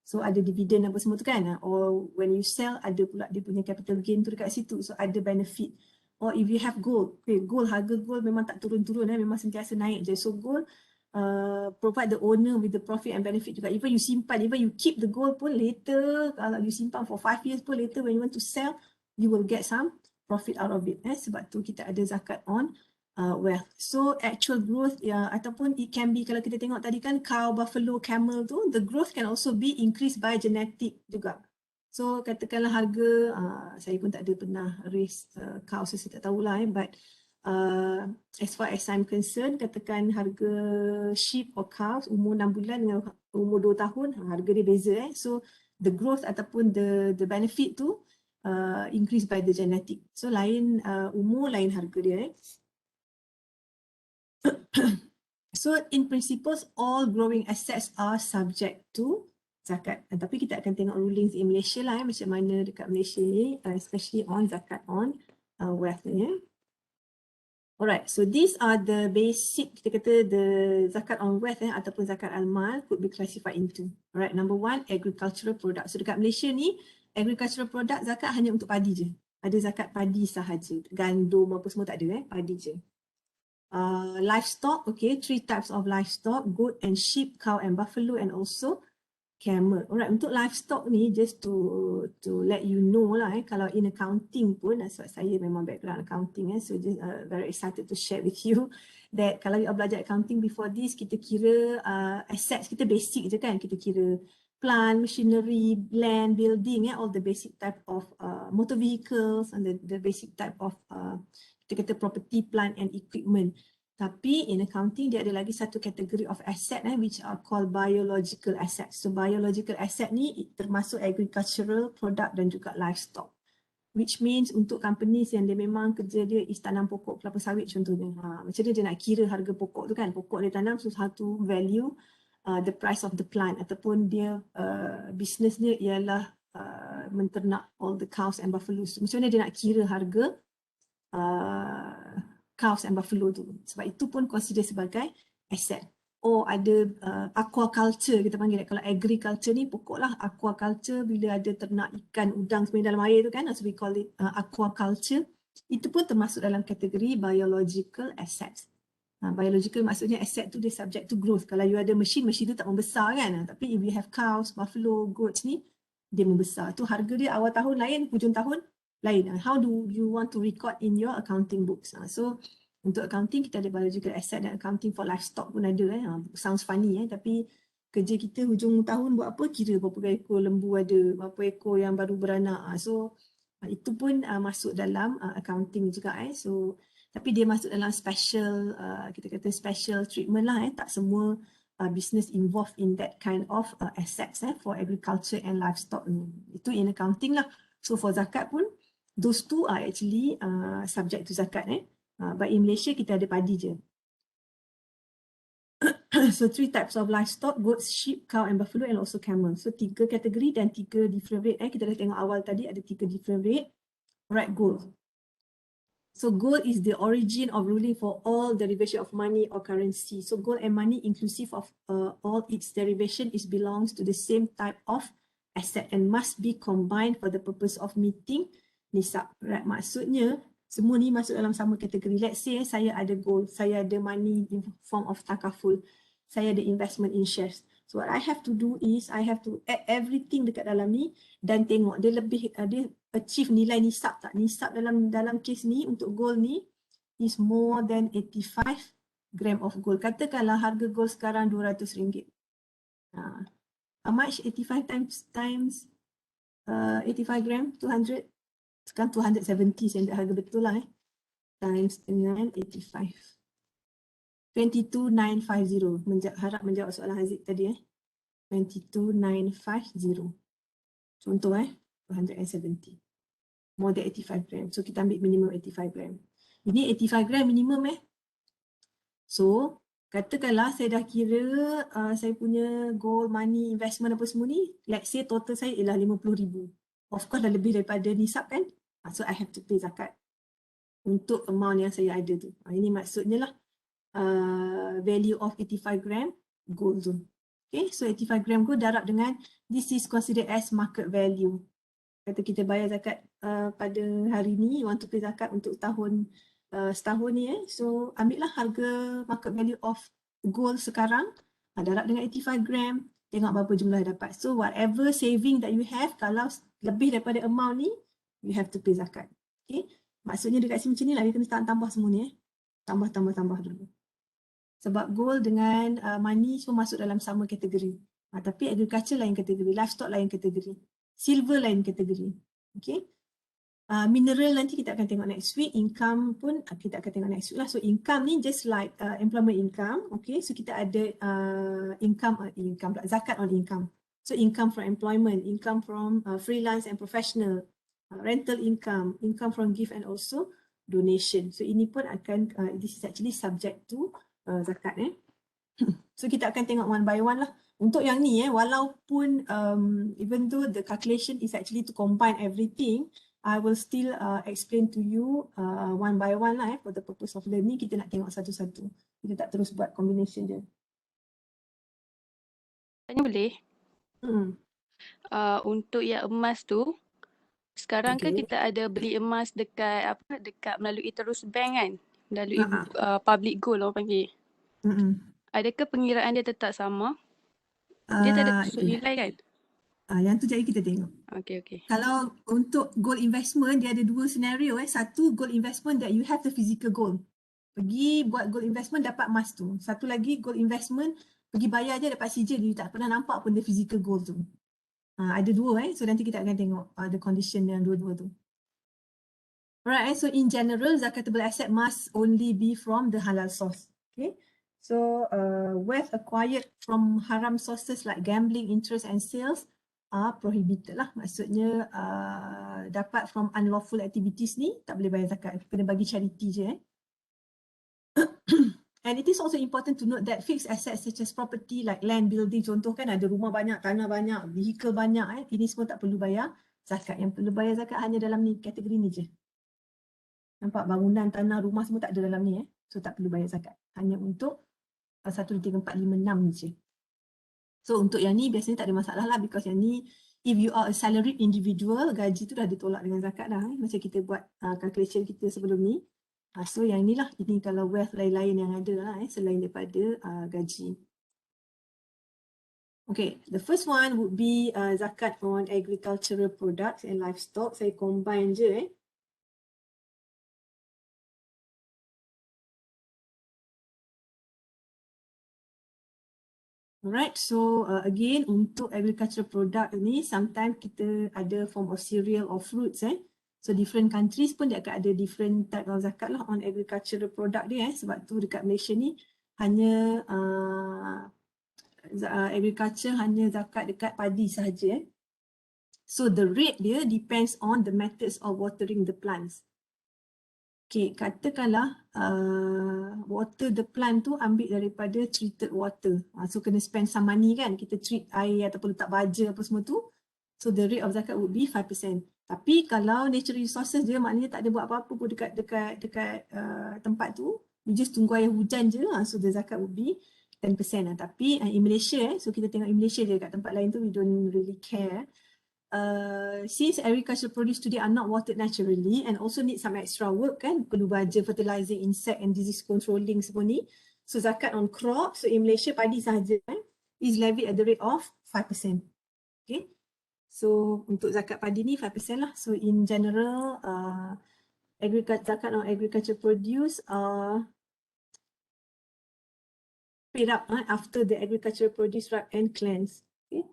so ada dividend apa semua tu kan, or when you sell ada pula dia punya capital gain tu dekat situ, so ada benefit. Or if you have gold, okay, harga gold memang tak turun-turun, memang sentiasa naik je. So gold provide the owner with the profit and benefit juga. Even you simpan, even you keep the gold pun later, kalau you simpan for 5 years pun later when you want to sell, you will get some profit out of it. Sebab tu kita ada zakat on wealth. So actual growth ataupun it can be, kalau kita tengok tadi kan cow, buffalo, camel tu, the growth can also be increased by genetic juga. So katakanlah harga, saya pun tak ada pernah raise cow, so saya tak tahulah but as far as I'm concerned, katakan harga sheep or cows umur 6 bulan dengan umur 2 tahun, harga dia beza. So the growth ataupun the benefit tu increase by the genetic. So lain umur, lain harga dia. So in principles, all growing assets are subject to zakat. Tapi kita akan tengok rulings in Malaysia lah, macam mana dekat Malaysia ni, especially on zakat on wealth ni. Alright, so these are the basic, kita kata the zakat on wealth ataupun zakat al-mal could be classified into. Alright, number one, agricultural product. So dekat Malaysia ni, agricultural product zakat hanya untuk padi je. Ada zakat padi sahaja. Gandum apa semua tak ada, padi je. Livestock, okay, 3 types of livestock, goat and sheep, cow and buffalo, and also camel. Alright, untuk livestock ni, just to let you know lah, kalau in accounting pun, sebab saya memang background accounting, so just very excited to share with you that kalau you belajar accounting before this, kita kira assets kita basic je kan, kita kira plant, machinery, land, building, all the basic type of motor vehicles and the basic type of kita kata property, plant and equipment. Tapi in accounting dia ada lagi satu kategori of asset which are called biological assets. So biological asset ni termasuk agricultural product dan juga livestock. Which means untuk companies yang dia memang kerja dia is tanam pokok kelapa sawit contohnya. Macam dia nak kira harga pokok tu kan. Pokok dia tanam satu value, the price of the plant, ataupun dia business dia ialah menternak all the cows and buffaloes. Macam mana dia nak kira harga cows and buffalo tu, sebab itu pun consider sebagai asset. Or ada aquaculture kita panggil, kalau agriculture ni pokok lah, aquaculture bila ada ternak ikan, udang sebenarnya dalam air tu kan, so we call it aquaculture. Itu pun termasuk dalam kategori biological assets. Biological maksudnya asset tu dia subject to growth. Kalau you ada mesin tu tak membesar kan, tapi if you have cows, buffalo, goats ni dia membesar. Tu harga dia awal tahun lain, hujung tahun lain. How do you want to record in your accounting books? So untuk accounting kita ada biological asset dan accounting for livestock pun ada. Sounds funny tapi kerja kita hujung tahun buat apa? Kira berapa ekor lembu ada, berapa ekor yang baru beranak. So itu pun masuk dalam accounting juga. So tapi dia masuk dalam special, kita kata special treatment lah. Tak semua business involved in that kind of assets for agriculture and livestock. Itu in accounting lah. So for zakat pun, those two are actually subject to zakat. But in Malaysia kita ada padi je. So 3 types of livestock, goats, sheep, cow and buffalo, and also camel. So 3 kategori dan 3 different rate. Kita dah tengok awal tadi ada 3 different rate. Alright, gold. So gold is the origin of ruling for all derivation of money or currency. So gold and money inclusive of all its derivation belongs to the same type of asset and must be combined for the purpose of meeting nisab. Right? Maksudnya semua ni masuk dalam sama kategori. Let's say saya ada gold, saya ada money in form of takaful, saya ada investment in shares. So what I have to do is I have to add everything dekat dalam ni dan tengok dia lebih dia achieve nilai nisab tak. Nisab dalam case ni untuk gold ni is more than 85 gram of gold. Katakanlah harga gold sekarang RM200. How much 85 times 85 gram 200, sekarang 270 saya ambil harga betul lah times dengan 85. 22,950. Harap menjawab soalan Haziq tadi 22,950. Contoh 270. More than 85 gram. So kita ambil minimum 85 gram. Ini 85 gram minimum So katakanlah saya dah kira saya punya gold, money, investment apa semua ni. Let's say total saya ialah 50,000. Of course dah lebih daripada nisab kan. So I have to pay zakat untuk amount yang saya ada tu. Ini maksudnya lah value of 85 gram gold tu. Okay, so 85 gram gold darab dengan this is considered as market value. Kata kita bayar zakat pada hari ni, want to pay zakat untuk setahun ni So ambil lah harga market value of gold sekarang, darab dengan 85 gram, tengok berapa jumlah yang dapat. So whatever saving that you have, kalau lebih daripada amount ni, you have to pay zakat. Okay, maksudnya dekat sini macam ni lah, kita mesti tambah semua ni tambah dulu. Sebab gold dengan money semua masuk dalam sama kategori. Tapi agriculture lain kategori, livestock lain kategori, silver lain kategori. Okay. Mineral nanti kita akan tengok next week, income pun kita akan tengok next week lah. So income ni just like employment income. Okay, so kita ada income zakat on income. So income from employment, income from freelance and professional, rental income, income from gift and also donation. So ini pun akan, this is actually subject to zakat So kita akan tengok one by one lah. Untuk yang ni walaupun even though the calculation is actually to combine everything, I will still explain to you one by one lah for the purpose of learning. Kita nak tengok satu-satu. Kita tak terus buat combination je.
Tanya boleh? Untuk yang emas tu, sekarang kan kita ada beli emas dekat melalui terus bank kan? Melalui public gold orang panggil. Adakah pengiraan dia tetap sama? Dia tak ada kusut nilai kan?
Yang tu jadi kita tengok.
Okay.
Kalau untuk gold investment, dia ada dua senario. Satu, gold investment that you have the physical gold. Pergi buat gold investment dapat emas tu. Satu lagi gold investment, pergi bayar je dapat sijil. You tak pernah nampak pun the physical gold tu. Ada dua So nanti kita akan tengok the condition yang dua-dua tu. Alright, so in general, zakatable asset must only be from the halal source. Okay. So wealth acquired from haram sources like gambling, interest and sales are prohibited lah. Maksudnya dapat from unlawful activities ni tak boleh bayar zakat. Kena bagi charity je And it is also important to note that fixed assets such as property like land, building, contoh kan ada rumah banyak, tanah banyak, vehicle banyak ini semua tak perlu bayar zakat. Yang perlu bayar zakat hanya dalam ni, kategori ni je. Nampak bangunan, tanah, rumah semua tak ada dalam ni So tak perlu bayar zakat. Hanya untuk 1, 2, 3, 4, 5, 6 ni je. So untuk yang ni biasanya tak ada masalah lah because yang ni if you are a salaried individual, gaji tu dah ditolak dengan zakat dah macam kita buat calculation kita sebelum ni. So yang inilah, ini kalau wealth lain-lain yang ada lah selain daripada gaji. Okay, the first one would be zakat on agricultural products and livestock. Saya combine je Alright, so again untuk agricultural product ni sometimes kita ada form of cereal or fruits So different countries pun dia akan ada different type of zakat lah on agricultural product dia sebab tu dekat Malaysia ni hanya agriculture hanya zakat dekat padi sahaja So the rate dia depends on the methods of watering the plants. Okay, katakanlah water the plant tu ambil daripada treated water. So kena spend some money kan, kita treat air ataupun letak baja apa semua tu. So the rate of zakat would be 5%. Tapi kalau natural resources dia maknanya tak ada buat apa-apa pun dekat tempat tu, you just tunggu air hujan je So the zakat would be 10% lah. Tapi in Malaysia so kita tengok in Malaysia je, kat tempat lain tu we don't really care. Since agricultural produce today are not watered naturally and also need some extra work kan, perlu baja, fertilizing, insect and disease controlling semua ni. So zakat on crop, so in Malaysia padi sahaja is levied at the rate of 5%. Okay. So untuk zakat padi ni 5% lah. So in general, zakat on agricultural produce paid up after the agricultural produce ripe and cleansed. Okay.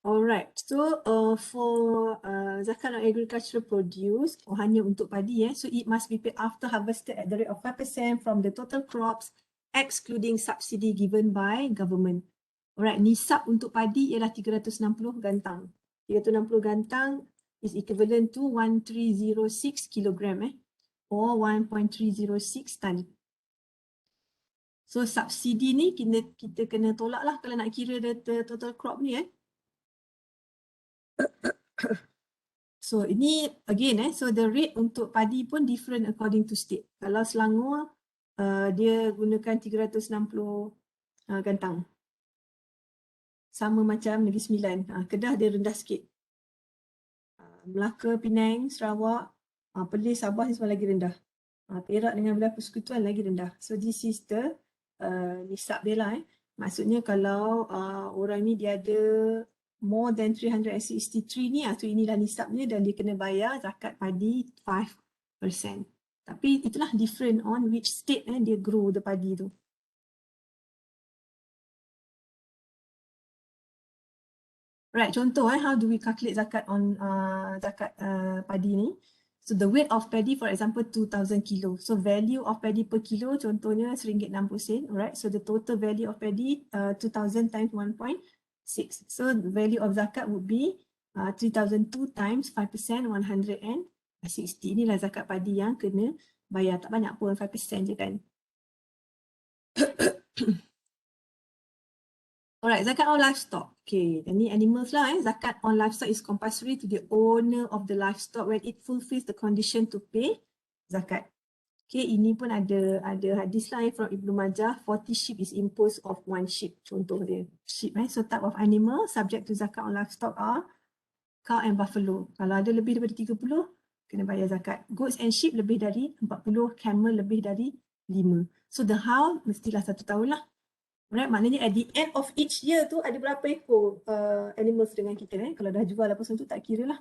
Alright, so for zakat on agricultural produce, hanya untuk padi, so it must be paid after harvested at the rate of 5% from the total crops, excluding subsidy given by government. Alright, nisab untuk padi ialah 360 gantang. 360 gantang is equivalent to 1306 kilogram, or 1.306 ton. So subsidi ni kita kena tolak lah kalau nak kira the total crop ni. So ini again so the rate untuk padi pun different according to state. Kalau Selangor dia gunakan 360 gantang. Sama macam Negeri Sembilan. Kedah dia rendah sikit. Melaka, Penang, Sarawak, Perlis, Sabah ni semua lagi rendah. Perak dengan beberapa persekutuan lagi rendah. So this is the nisab dia lah. Maksudnya kalau orang ni dia ada more than 363 ni, so inilah nisabnya dan dia kena bayar zakat padi 5%. Tapi itulah different on which state dia grow the padi tu. Right, contoh how do we calculate zakat on zakat padi ni? So the weight of paddy, for example, 2,000 kilo. So value of paddy per kilo, contohnya RM1.60. Alright, so the total value of paddy 2,000 times 1.6. So the value of zakat would be 3,002 times 5%, 160. Inilah zakat padi yang kena bayar. Tak banyak pun, 5% je kan. Alright, zakat on livestock. Okay, ini animals lah. Zakat on livestock is compulsory to the owner of the livestock when it fulfills the condition to pay zakat. Okay, ini pun ada hadis lah from Ibnu Majah, 40 sheep is imposed of 1 sheep. Contoh dia, sheep. So type of animal subject to zakat on livestock are cow and buffalo. Kalau ada lebih daripada 30, kena bayar zakat. Goats and sheep lebih dari 40, camel lebih dari 5. So the howl mestilah 1 tahun lah. Right, maknanya at the end of each year tu ada berapa ekor animals dengan kita. Kalau dah jual apa semua tu tak kira lah.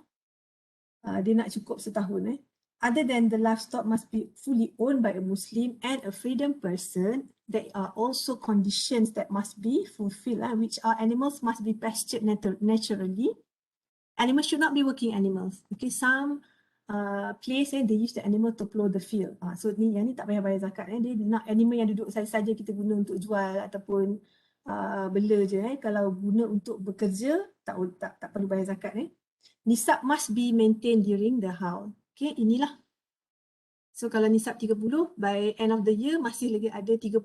Dia nak cukup setahun. Other than the livestock must be fully owned by a Muslim and a freedom person, there are also conditions that must be fulfilled, which are animals must be pastured naturally. Animals should not be working animals. Okay, some place they use the animal to plough the field. So yang ni tak payah bayar zakat. Dia nak animal yang duduk saja kita guna untuk jual ataupun bela je. Kalau guna untuk bekerja, tak perlu bayar zakat. Nisab must be maintained during the haul. Okay, inilah. So kalau nisab 30, by end of the year masih lagi ada 30,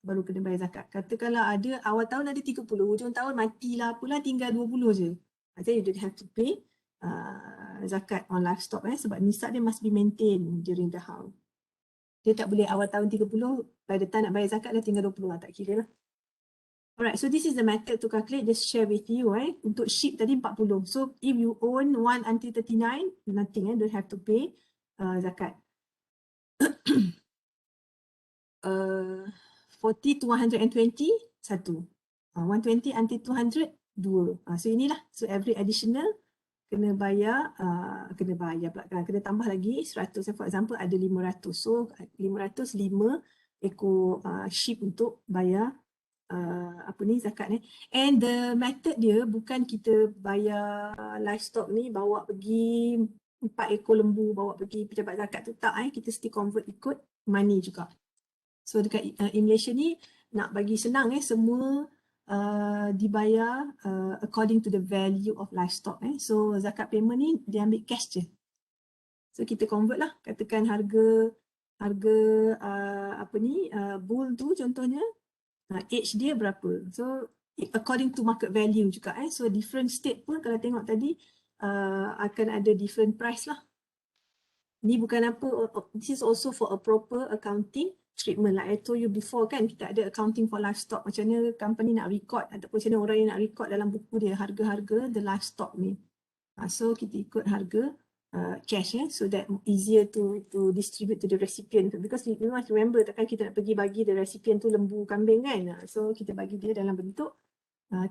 baru kena bayar zakat. Katakanlah ada awal tahun ada 30, hujung tahun matilah pula tinggal 20 je. Then you don't have to pay zakat on livestock sebab nisab dia must be maintained during the haul. Dia tak boleh awal tahun 30, by the time nak bayar zakat dah tinggal 20 lah, tak kira lah. Alright, so this is the method to calculate, just share with you. Untuk sheep tadi 40. So if you own 1 until 39, nothing, don't have to pay zakat. 40 to 120, 1. 120 until 200, 2. So inilah, so every additional kena bayar pula, kena tambah lagi 100. For example ada 500, so 500 5 ekor sheep untuk bayar zakat. And the method dia bukan kita bayar livestock ni bawa pergi 4 ekor lembu bawa pergi pejabat zakat tu, tak. Kita mesti convert ikut money juga. So dekat in Malaysia ni nak bagi senang semua dibayar according to the value of livestock. So zakat payment ni dia ambil cash je. So kita convert lah, katakan harga bull tu contohnya, age dia berapa. So according to market value juga. So different state pun kalau tengok tadi akan ada different price lah. Ni bukan apa, this is also for a proper accounting treatment. Like I told you before kan, kita ada accounting for livestock. Macam mana company nak record ataupun macam mana orang yang nak record dalam buku dia harga-harga the livestock ni. So kita ikut harga cash so that easier to distribute to the recipient. Because you must remember, takkan kita nak pergi bagi the recipient tu lembu kambing kan. So kita bagi dia dalam bentuk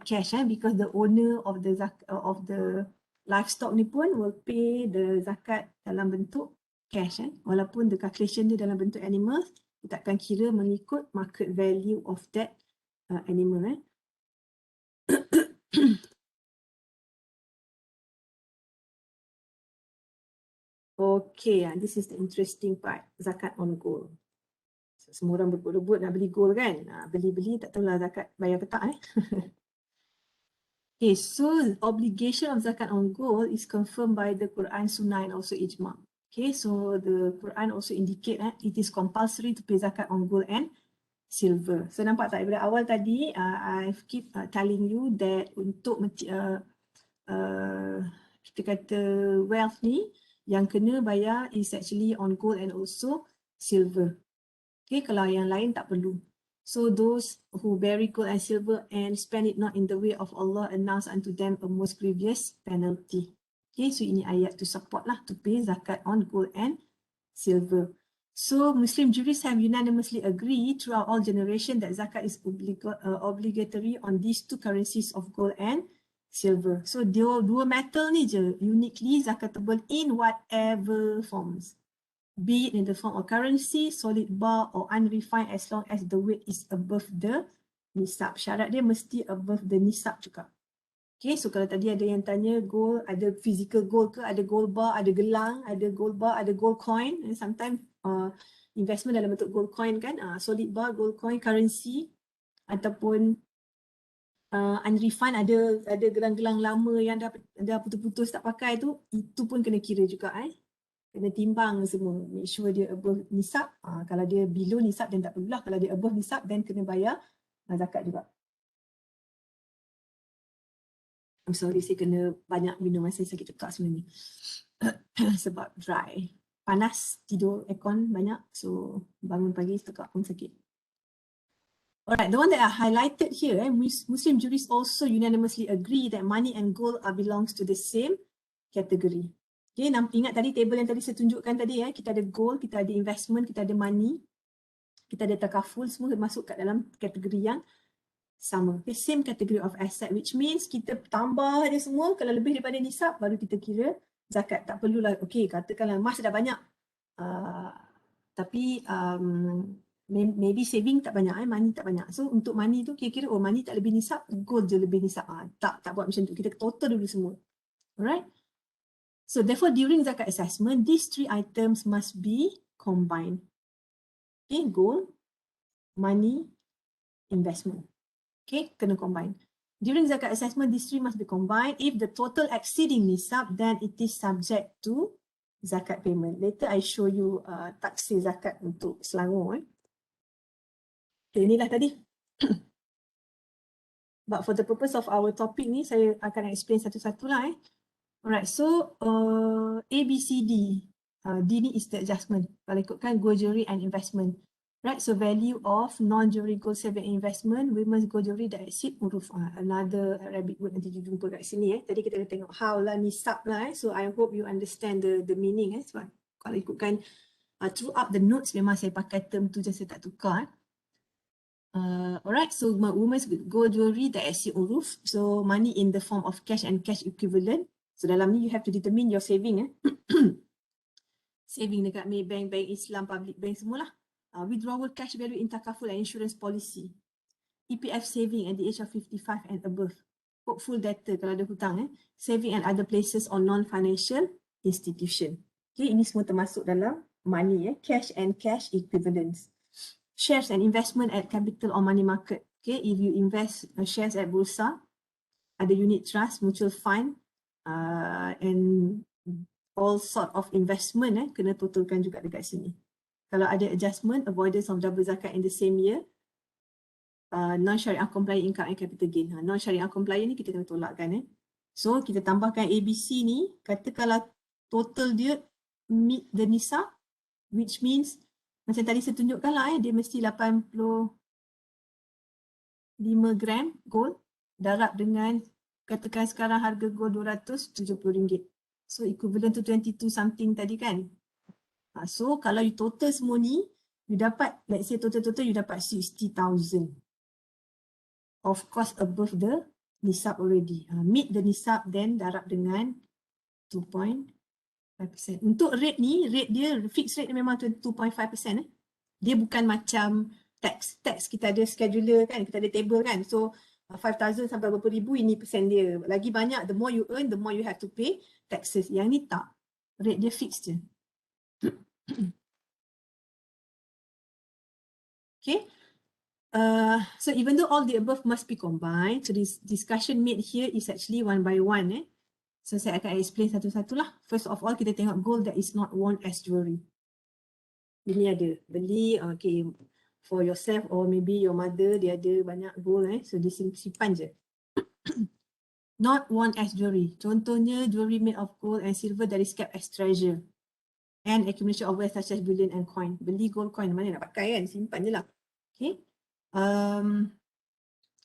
cash because the owner of the livestock ni pun will pay the zakat dalam bentuk cash. Walaupun the calculation dia dalam bentuk animals, kita akan kira mengikut market value of that animal. Okay, this is the interesting part, zakat on gold. So, semua orang berebut-rebut nak beli gold kan? Beli-beli tak tahulah zakat bayar ke tak. Okay, so obligation of zakat on gold is confirmed by the Quran, Sunnah and also Ijma. Okay, so the Quran also indicate it is compulsory to pay zakat on gold and silver. So nampak tak daripada awal tadi, I keep telling you that untuk kita kata wealth ni, yang kena bayar is actually on gold and also silver. Okay, kalau yang lain tak perlu. So those who bury gold and silver and spend it not in the way of Allah, announce unto them a most grievous penalty. Okay, so ini ayat to support lah to pay zakat on gold and silver. So Muslim jurists have unanimously agreed throughout all generations that zakat is obligatory on these two currencies of gold and silver. So dua metal ni je uniquely zakatable in whatever forms, be it in the form of currency, solid bar or unrefined, as long as the weight is above the nisab. Syarat dia mesti above the nisab juga. Okay, so kalau tadi ada yang tanya gold, ada physical gold ke, ada gold bar, ada gelang, ada gold bar, ada gold coin. And sometimes investment dalam bentuk gold coin kan, solid bar, gold coin, currency, ataupun unrefined, ada gelang-gelang lama yang dah putus-putus tak pakai tu, itu pun kena kira juga. Kena timbang semua, make sure dia above nisab. Kalau dia below nisab then tak perlulah, kalau dia above nisab then kena bayar zakat juga. I'm sorry, saya kena banyak minum, saya sakit tekak sebenarnya sebab dry, panas, tidur aircon banyak, so bangun pagi tekak pun sakit. Alright, the one that I highlighted here, Muslim jurists also unanimously agree that money and gold belongs to the same category. Okay, ingat tadi table yang tadi saya tunjukkan tadi, kita ada gold, kita ada investment, kita ada money, kita ada takaful, semua masuk kat dalam kategori yang sama. Okay, same category of asset, which means kita tambah dia semua, kalau lebih daripada nisab, baru kita kira zakat. Tak perlulah, okay, katakanlah emas dah banyak, tapi maybe saving tak banyak, money tak banyak. So untuk money tu kira-kira, oh money tak lebih nisab, gold je lebih nisab. Tak buat macam tu, kita total dulu semua. Alright. So therefore during zakat assessment, these three items must be combined. Okay, gold, money, investment. Okay, kena combine. During zakat assessment, these three must be combined. If the total exceeding nisab, then it is subject to zakat payment. Later I show you taksir zakat untuk Selangor. Okay, inilah tadi. But for the purpose of our topic ni, saya akan explain satu-satu lah. Alright, so A, B, C, D. D ni is the adjustment. Kalau ikutkan gold jewelry and investment. Right, so value of non-jewelry gold saving investment, women's gold jewelry that exceed uruf. Another Arabic word nanti jumpa kat sini. Tadi kita dah tengok how lah, nisab lah. So I hope you understand the meaning. Sebab kalau ikutkan throughout the notes memang saya pakai term tu je, saya tak tukar. Alright, so women's gold jewelry that exceed uruf. So money in the form of cash and cash equivalent. So dalam ni you have to determine your saving. Saving dekat Maybank, Bank Islam, Public Bank semualah. Withdrawal cash value in takaful and insurance policy. EPF saving at the age of 55 and above. Hopeful debtor kalau ada hutang. Saving at other places or non-financial institution. Okay, ini semua termasuk dalam money. Cash and cash equivalents. Shares and investment at capital or money market. Okay, if you invest shares at bursa, ada unit trust, mutual fund, and all sort of investment, kena totalkan juga dekat sini. Kalau ada adjustment, avoidance of double zakat in the same year, non-syariah compliant income and capital gain. Non-syariah compliant ni kita kena tolakkan. So kita tambahkan ABC ni, kata kalau total dia meet the nisab, which means macam tadi saya tunjukkan lah, dia mesti 85 gram gold, darab dengan katakan sekarang harga gold RM270. So equivalent to 22 something tadi kan. So kalau you total semua ni, you dapat, let's say total you dapat 60,000. Of course above the nisab already. Meet the nisab then darab dengan 2.5%. Untuk rate ni, rate dia, fixed rate dia memang 2.5%. Dia bukan macam tax. Tax kita ada scheduler kan, kita ada table kan. So 5,000 sampai berapa ribu ini persen dia. Lagi banyak, the more you earn, the more you have to pay taxes. Yang ni tak. Rate dia fixed je. Okay. So even though all the above must be combined, so this discussion made here is actually one by one. So saya akan explain satu-satu lah. First of all, kita tengok gold that is not worn as jewelry. Ini ada beli, okay, for yourself or maybe your mother, dia ada banyak gold so disimpan je. Not worn as jewelry. Contohnya jewelry made of gold and silver that is kept as treasure. And accumulation of wealth such as bullion and coin. Beli gold coin, mana nak pakai kan? Simpan je lah. Okay.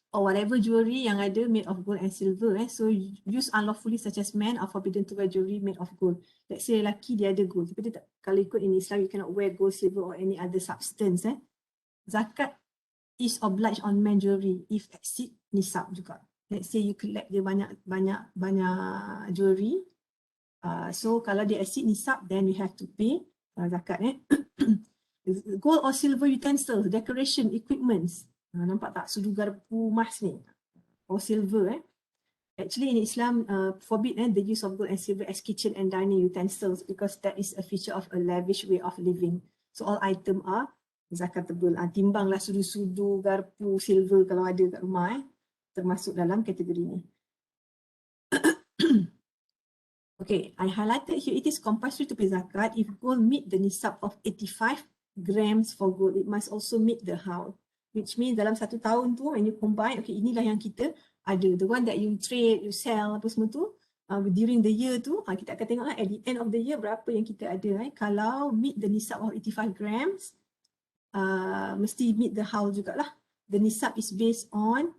Or whatever jewelry yang ada made of gold and silver. So use unlawfully such as men are forbidden to wear jewelry made of gold. Let's say lelaki dia ada gold. Tapi dia tak, kalau ikut in Islam, you cannot wear gold, silver or any other substance. Zakat is obliged on men jewelry if exceed nisab juga. Let's say you collect dia banyak jewelry. So kalau dia exceed nisab, then you have to pay zakat. Gold or silver utensils, decoration, equipments. Nampak tak sudu garpu emas ni? Or silver. Actually in Islam, forbid the use of gold and silver as kitchen and dining utensils because that is a feature of a lavish way of living. So all item are zakatable. Timbanglah sudu-sudu, garpu, silver kalau ada kat rumah termasuk dalam kategori ni. Okay, I highlighted here it is compulsory to pay zakat if gold meet the nisab of 85 grams for gold. It must also meet the haul, which means dalam 1 tahun tu when you combine, okay, inilah yang kita ada. The one that you trade, you sell, apa semua tu, during the year tu, kita akan tengoklah at the end of the year berapa yang kita ada. Kalau meet the nisab of 85 grams, mesti meet the haul jugalah. The nisab is based on,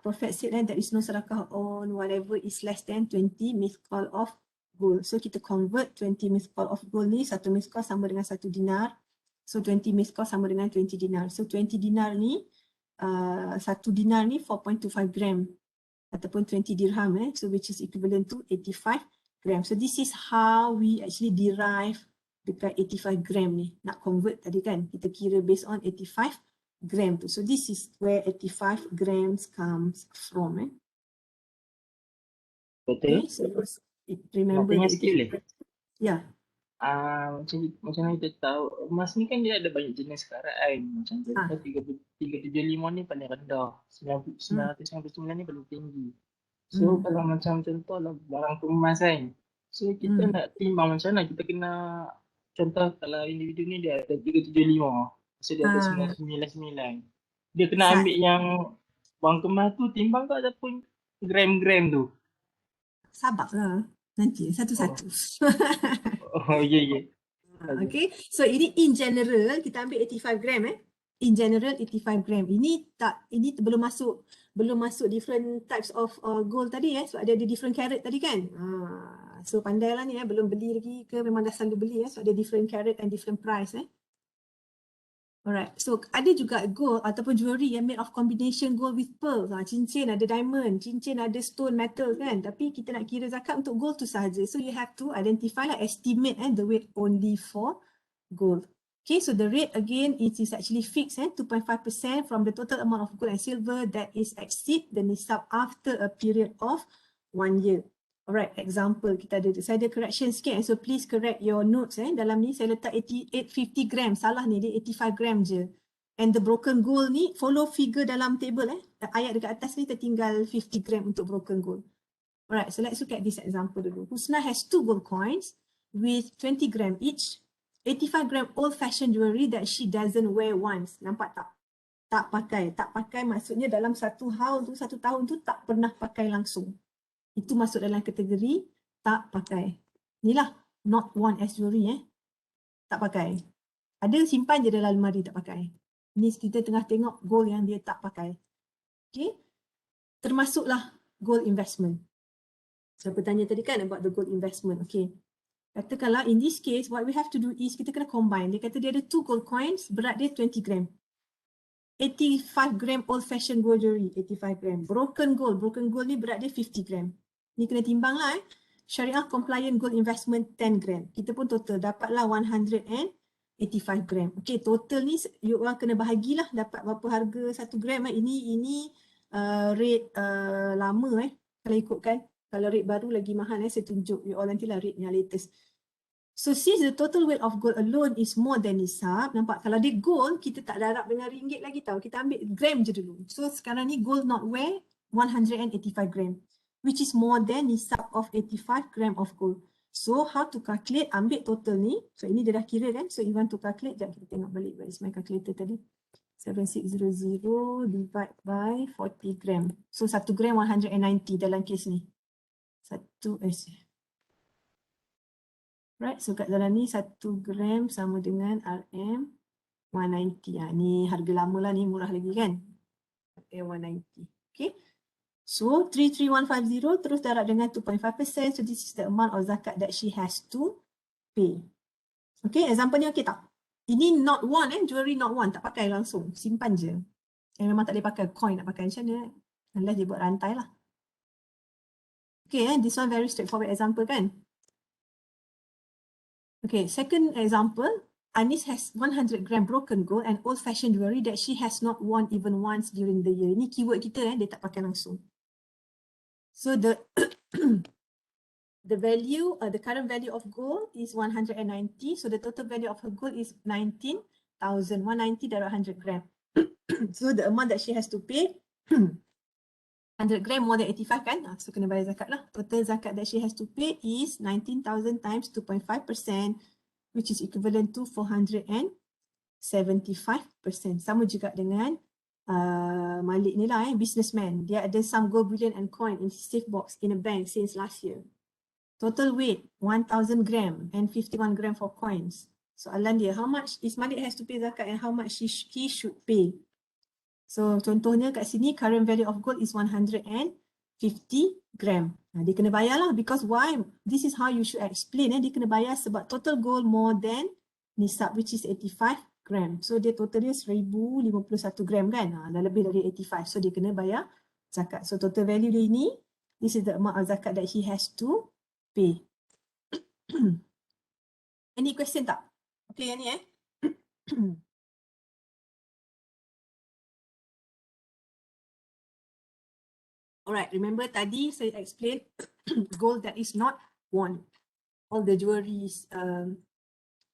Prophet said there is no sedekah on whatever is less than 20 mithqal of gold. So kita convert 20 mithqal of gold ni, 1 mithqal sama dengan 1 dinar. So 20 mithqal sama dengan 20 dinar. So 20 dinar ni, 1 dinar ni 4.25 gram ataupun 20 dirham so which is equivalent to 85 gram. So this is how we actually derive dekat 85 gram ni. Nak convert tadi kan, kita kira based on 85 gram tu. So this is where 85 grams comes from.
Betul.
Okay, so remember
that.
Yeah.
Macam mana kita tahu emas ni kan dia ada banyak jenis sekarang kan. Macam contoh 375 ni paling rendah, 999 ni paling tinggi. So kalau macam contoh lah barang emas kan, so kita nak timbang macam mana, kita kena contoh kalau individu ni dia ada 375, so dia ada 999, dia kena ambil yang wang emas tu timbang ke ataupun gram-gram tu?
Sabarlah, nanti satu-satu.
Oh ya.
Okay, so ini in general kita ambil 85 gram in general 85 gram. Ini belum masuk different types of gold tadi so ada different carat tadi kan. So pandailah ni belum beli lagi ke memang dah selalu beli so ada different carat and different price Alright, so ada juga gold ataupun jewelry yang made of combination gold with pearl. Cincin ada diamond, cincin ada stone metal kan. Tapi kita nak kira zakat untuk gold tu sahaja. So you have to identify estimate the weight only for gold. Okay, so the rate again it is actually fixed 2.5% from the total amount of gold and silver that is exceed the nisab after a period of 1 year. Alright, example kita ada, saya ada correction sikit so please correct your notes dalam ni saya letak 850 gram, salah ni dia 85 gram je. And the broken gold ni follow figure dalam table ayat dekat atas ni tertinggal 50 gram untuk broken gold. Alright, so let's look at this example dulu. Husna has 2 gold coins with 20 gram each, 85 gram old fashioned jewelry that she doesn't wear once. Nampak tak? Tak pakai maksudnya dalam satu haul tu, 1 tahun tu tak pernah pakai langsung. Itu masuk dalam kategori tak pakai. Inilah not worn as jewelry tak pakai. Ada simpan je dalam almari tak pakai. Ini kita tengah tengok gold yang dia tak pakai. Okay. Termasuklah gold investment. Siapa tanya tadi kan about the gold investment. Okay. Katakanlah in this case what we have to do is kita kena combine. Dia kata dia ada 2 gold coins berat dia 20 gram. 85 gram old fashioned gold jewelry 85 gram. Broken gold ni berat dia 50 gram. Ni kena timbang lah Syariah compliant gold investment 10 gram. Kita pun total dapatlah 185 gram. Okay, total ni you orang kena bahagilah dapat berapa harga 1 gram Ini rate lama kalau ikutkan. Kalau rate baru lagi mahal saya tunjuk you all nantilah rate yang latest. So since the total weight of gold alone is more than nisab, nampak kalau dia gold, kita tak darab dengan ringgit lagi tahu. Kita ambil gram je dulu. So sekarang ni gold not weigh 185 gram, which is more than nisab of 85 gram of gold. So how to calculate, ambil total ni. So ini dia dah kira kan. So you want to calculate, sekejap kita tengok balik. Where is my calculator tadi? 7600 divide by 40 gram. So 1 gram 190 dalam kes ni. Right, so kat dalam ni 1 gram sama dengan RM 190. Ni harga lama lah, ni murah lagi kan. RM 190. Okay. So 33150 terus darab dengan 2.5%. So this is the amount of zakat that she has to pay. Okay, example ni okay tak? Ini not one jewelry not one, tak pakai langsung, simpan je. Memang tak boleh pakai coin, nak pakai macam mana? Unless dia buat rantai lah. Okay, this one very straightforward example kan? Okay, second example, Anis has 100 gram broken gold and old-fashioned jewelry that she has not worn even once during the year. Ini keyword kita, dia tak pakai langsung. So the the value, the current value of gold is 190. So the total value of her gold is 19,000. 190 darab 100 gram. So the amount that she has to pay, 100 gram more than 85 kan? So kena bayar zakat lah. Total zakat that she has to pay is 19,000 times 2.5%, which is equivalent to 475%. Sama juga dengan Malik ni lah, businessman. Dia ada some gold bullion and coin in his safe box in a bank since last year. Total weight 1,000 gram and 51 gram for coins. Soalan dia, how much is Malik has to pay zakat and how much he should pay? So contohnya kat sini current value of gold is 150 gram. Dia kena bayar lah, because why? This is how you should explain. Dia kena bayar sebab total gold more than nisab, which is 85 gram. So dia totalnya 1051 gram kan. Dah lebih dari 85. So dia kena bayar zakat. So total value dia ini, this is the amount of zakat that he has to pay. Any question tak? Okay yang ni Alright, remember tadi saya explain gold that is not worn. All the jewelries,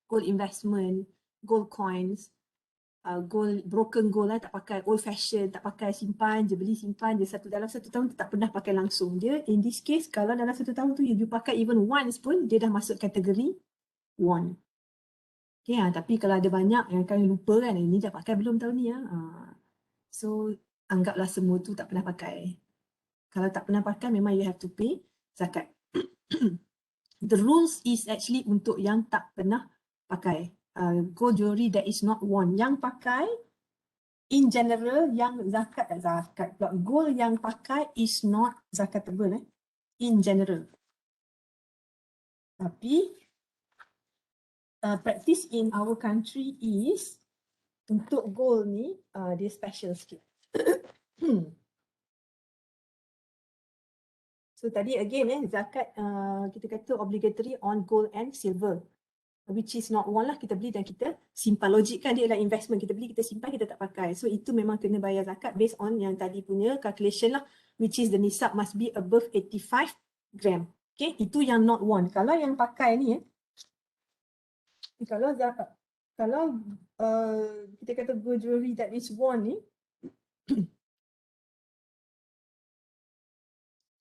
gold investment, gold coins, gold, broken gold lah, tak pakai old fashion, tak pakai simpan je, beli simpan je dalam satu tahun tu tak pernah pakai langsung. Dia in this case, kalau dalam satu tahun tu you pakai even once pun, dia dah masuk kategori worn. Okay, tapi kalau ada banyak yang kalian lupa kan, ini dah pakai belum tahun ni So anggaplah semua tu tak pernah pakai. Kalau tak pernah pakai, memang you have to pay zakat. The rules is actually untuk yang tak pernah pakai. Gold jewelry that is not worn. Yang pakai, in general, yang zakat. Gold yang pakai is not zakatable. In general. Tapi, practice in our country is, untuk gold ni, dia special sikit. So tadi again zakat kita kata obligatory on gold and silver, which is not one lah, kita beli dan kita simpan. Logik kan dia adalah investment, kita beli, kita simpan, kita tak pakai. So itu memang kena bayar zakat based on yang tadi punya calculation lah, which is the nisab must be above 85 gram. Okay, itu yang not one. Kalau yang pakai ni kalau zakat, kalau kita kata gold jewelry that is worn ni,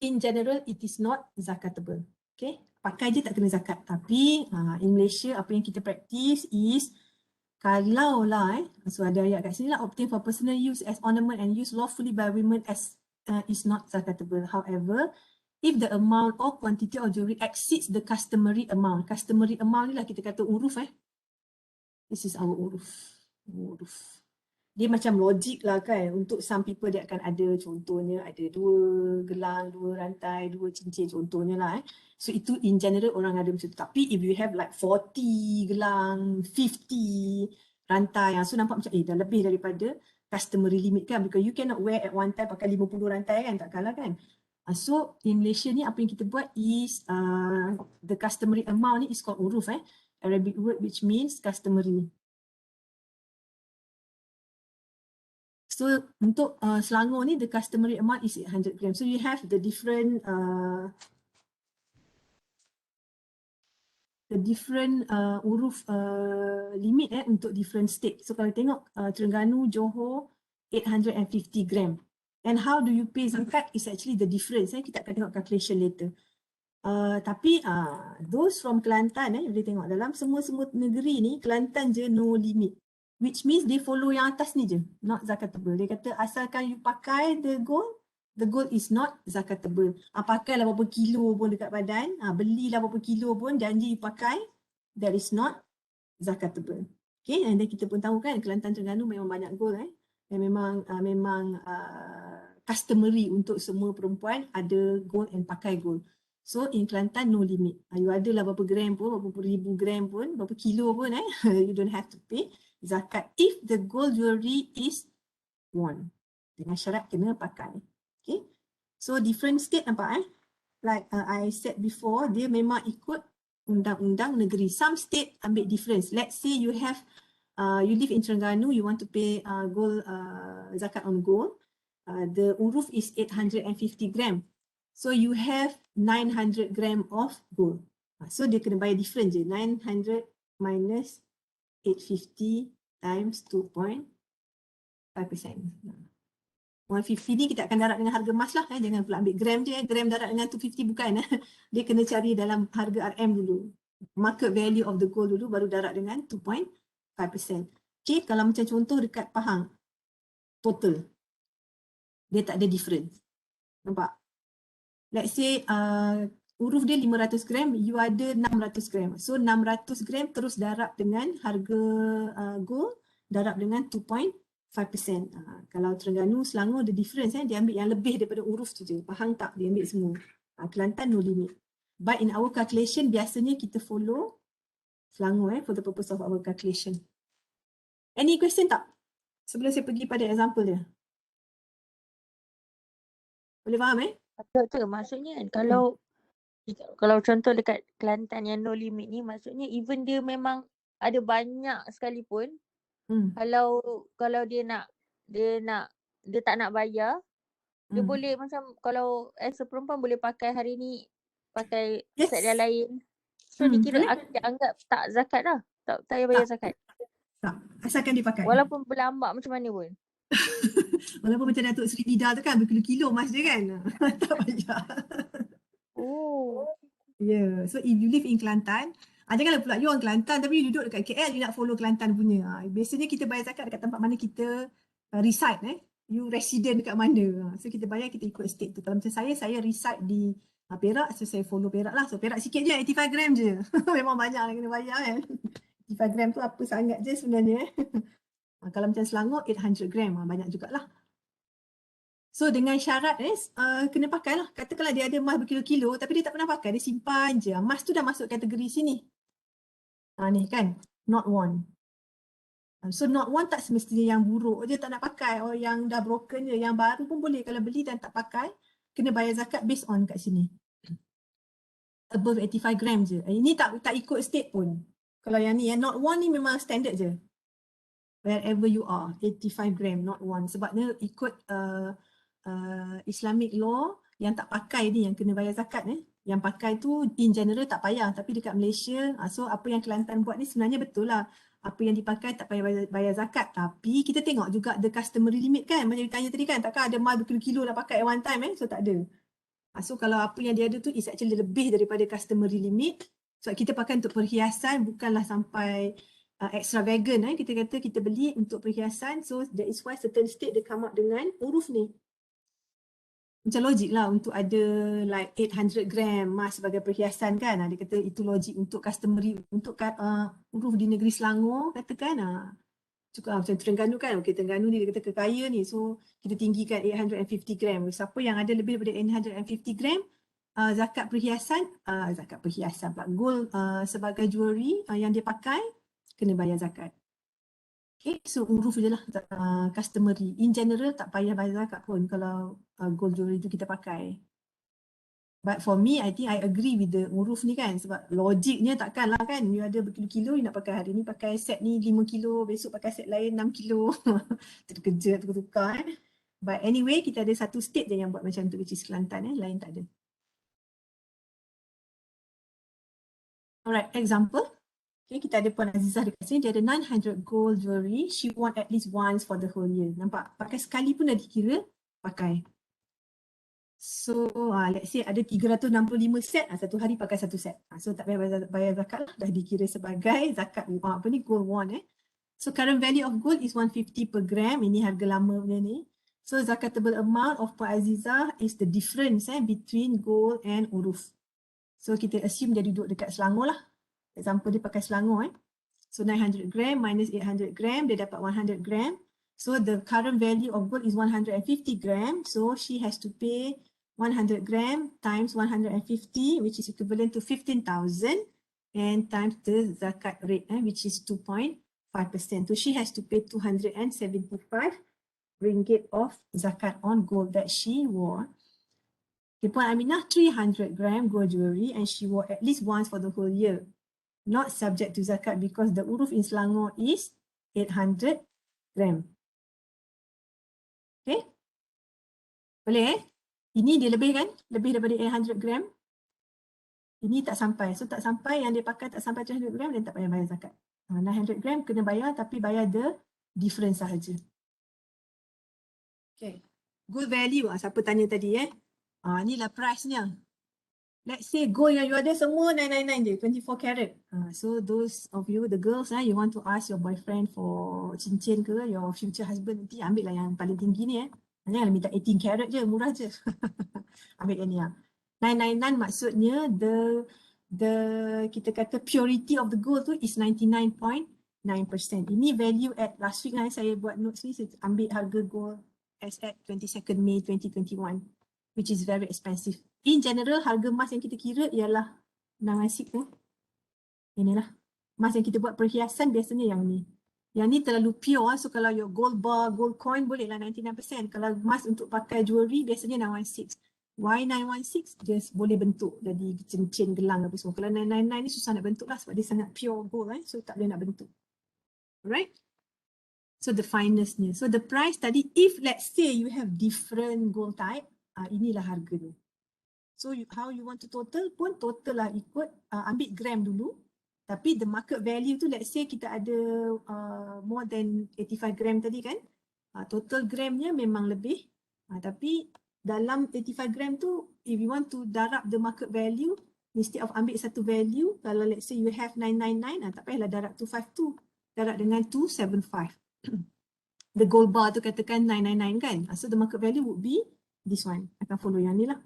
in general, it is not zakatable. Okay, pakai je tak kena zakat. Tapi in Malaysia, apa yang kita practice is, kalau lah, so ada ayat kat sini lah, obtain for personal use as ornament and use lawfully by women as is not zakatable. However, if the amount or quantity of jewelry exceeds the customary amount ni lah kita kata uruf This is our uruf. Dia macam logik lah kan, untuk some people dia akan ada, contohnya ada 2 gelang, 2 rantai, 2 cincin contohnya lah So itu in general orang ada macam tu. Tapi if you have like 40 gelang, 50 rantai, so nampak macam dah lebih daripada customary limit kan, because you cannot wear at one time pakai 50 rantai kan, tak kalah kan. So in Malaysia ni apa yang kita buat is the customary amount ni is called uruf Arabic word which means customary. So untuk Selangor ni the customary amount is 800 gram. So you have the different the different huruf limit untuk different state. So kalau tengok Terengganu, Johor 850 gram. And how do you pay zakat is actually the difference. Kita akan tengok calculation later. Tapi those from Kelantan, boleh tengok dalam semua negeri ni, Kelantan je no limit. Which means they follow yang atas ni je, not zakatable. Dia kata asalkan you pakai the gold is not zakatable. Pakailah berapa kilo pun dekat badan, belilah berapa kilo pun, janji you pakai, that is not zakatable. Okay, and then kita pun tahu kan Kelantan Terengganu memang banyak gold dan memang customary untuk semua perempuan ada gold and pakai gold. So in Kelantan no limit. You adalah berapa gram pun, berapa ribu gram pun, berapa kilo pun you don't have to pay zakat if the gold jewelry is worn. Dengan syarat kena pakai. Okay. So different state nampak like I said before, dia memang ikut undang-undang negeri. Some state ambil difference. Let's say you have you live in Terengganu, you want to pay gold zakat on gold. The uruf is 850 gram. So you have 900 gram of gold. So dia kena bayar difference je. 900 minus 850 times 2.5%. 150 ni kita akan darab dengan harga emas lah. Jangan pula ambil gram je. Gram darab dengan 250 bukan. Dia kena cari dalam harga RM dulu. Market value of the gold dulu baru darab dengan 2.5%. Okay, kalau macam contoh dekat Pahang. Total. Dia tak ada difference. Nampak? Let's say uruf dia 500 gram, you ada 600 gram. So 600 gram terus darab dengan harga gold, darab dengan 2.5%. Kalau Terengganu, Selangor ada difference, dia ambil yang lebih daripada uruf tu je. Pahang tak, dia ambil semua. Kelantan no limit. But in our calculation, biasanya kita follow Selangor for the purpose of our calculation. Any question tak? Sebelum saya pergi pada example dia. Boleh faham
Betul, maksudnya kan kalau contoh dekat Kelantan yang no limit ni, maksudnya even dia memang ada banyak sekalipun, kalau dia tak nak bayar, dia boleh macam kalau as a perempuan boleh pakai hari ni pakai set yang lain. So dia anggap tak zakat dah. Tak payah bayar zakat.
Tak, asalkan dipakai.
Walaupun berlambak macam mana pun.
Walaupun macam Datuk Seri Nida tu kan berkilo-kilo emas dia kan. Tak payah.
Oh.
Yeah. So if you live in Kelantan, janganlah pula you orang Kelantan tapi you duduk dekat KL, you nak follow Kelantan punya. Biasanya kita bayar zakat dekat tempat mana kita reside. You resident dekat mana. So kita bayar, kita ikut state tu. Kalau macam saya reside di Perak, so saya follow Perak lah. So Perak sikit je, 85 gram je. Memang banyak yang kena bayar kan. 85 gram tu apa sangat je sebenarnya. Kalau macam Selangor, 800 gram. Banyak jugalah. So dengan syarat kena pakai lah. Katakanlah dia ada emas berkilo-kilo tapi dia tak pernah pakai, dia simpan je. Emas tu dah masuk kategori sini. Ni kan, not worn. So not worn tak semestinya yang buruk je tak nak pakai. Or yang dah broken je, yang baru pun boleh. Kalau beli dan tak pakai, kena bayar zakat based on kat sini. Above 85 gram je. Ini tak ikut state pun. Kalau yang ni, yang not worn ni memang standard je. Wherever you are, 85 gram, not worn. Sebabnya ikut Islamic law, yang tak pakai ni yang kena bayar zakat. Yang pakai tu in general tak payah, tapi dekat Malaysia, so apa yang Kelantan buat ni sebenarnya betul lah. Apa yang dipakai tak payah bayar zakat, tapi kita tengok juga the customary limit kan. Macam ditanya tadi kan, takkan ada emas berkilo-kilo nak pakai at one time so tak ada. So kalau apa yang dia ada tu is actually lebih daripada customary limit. So kita pakai untuk perhiasan, bukanlah sampai extravagant. Kita kata kita beli untuk perhiasan, so that is why certain state dia come up dengan huruf ni. Macam logik lah untuk ada like 800 gram emas sebagai perhiasan kan. Dia kata itu logik untuk customary, untuk huruf di negeri Selangor katakan. Cukup macam Terengganu kan. Okay, Terengganu ni dia kata kekaya ni. So kita tinggikan 850 gram. Siapa yang ada lebih daripada 850 gram, zakat perhiasan pula. Gold sebagai jewelry yang dia pakai, kena bayar zakat. Okay, so huruf je lah customary. In general tak payah bayar zakat pun kalau gold jewelry tu kita pakai. But for me, I think I agree with the huruf ni kan. Sebab logiknya takkan lah kan. You ada berkilo-kilo, you nak pakai hari ni pakai set ni 5 kilo, besok pakai set lain 6 kilo. Terkejut, tukar-tukar. But anyway, kita ada satu state je yang buat macam tu, which is Kelantan. Lain tak ada. Alright, example. Okay, kita ada Puan Azizah dekat sini, dia ada 900 gold jewelry, she won at least once for the whole year. Nampak? Pakai sekali pun dah dikira pakai. So, let's say ada 365 set, satu hari pakai satu set. So, tak payah bayar zakat lah, dah dikira sebagai zakat apa ni, gold won So, current value of gold is 150 per gram, ini harga lama punya ni. So, zakatable amount of Puan Azizah is the difference between gold and uruf. So, kita assume dia duduk dekat Selangor lah. Example dia pakai Selangor So 900 gram minus 800 gram, dia dapat 100 gram. So the current value of gold is 150 gram. So she has to pay 100 gram times 150, which is equivalent to 15,000, and times the zakat rate, which is 2.5%. So she has to pay 275 ringgit of zakat on gold that she wore. Puan Aminah 300 gram gold jewelry and she wore at least once for the whole year. Not subject to zakat because the uruf in Selangor is 800 gram. Okay? Boleh Ini dia lebih kan? Lebih daripada 800 gram. Ini tak sampai. So tak sampai, yang dia pakai tak sampai 300 gram, dia tak payah bayar zakat. 900 gram kena bayar tapi bayar the difference sahaja. Okay. Gold value, siapa tanya tadi inilah price-nya. Let's say gold yang you ada semua 999 je, 24 karat. So those of you, the girls, you want to ask your boyfriend for cincin ke, your future husband, nanti ambil lah yang paling tinggi ni Jangan minta 18 karat je, murah je. Ambil yang ni 999 maksudnya the kita kata purity of the gold tu is 99.9%. Ini value at last week saya buat notes ni, saya ambil harga gold as at 22nd May 2021, which is very expensive. In general, harga emas yang kita kira ialah 916 Inilah. Emas yang kita buat perhiasan biasanya yang ni. Yang ni terlalu pure, so kalau your gold bar, gold coin bolehlah 99%. Kalau emas untuk pakai jewelry biasanya 916. Why 916? Just boleh bentuk jadi cincin, gelang apa semua. Kalau 999 ni susah nak bentuk lah sebab dia sangat pure gold so tak boleh nak bentuk. Alright? So the fineness-nya. So the price tadi, if let's say you have different gold type, inilah harganya. So how you want to total pun total lah ikut ambil gram dulu. Tapi the market value tu let's say kita ada more than 85 gram tadi kan. Total gramnya memang lebih. Tapi dalam 85 gram tu if you want to darab the market value, instead of ambil satu value, kalau let's say you have 999, tak payahlah darab 252. Darab dengan 275. The gold bar tu katakan 999 kan. So the market value would be this one. Akan follow yang ni lah.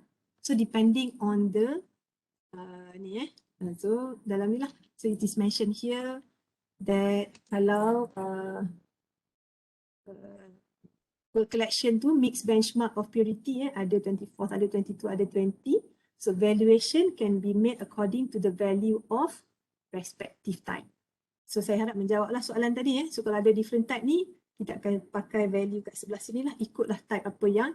So depending on the so dalam ni lah. So it is mentioned here that kalau gold collection tu mixed benchmark of purity ada 24, ada 22, ada 20. So valuation can be made according to the value of respective type. So saya harap menjawablah soalan tadi So kalau ada different type ni, kita akan pakai value kat sebelah sini lah, ikutlah type apa yang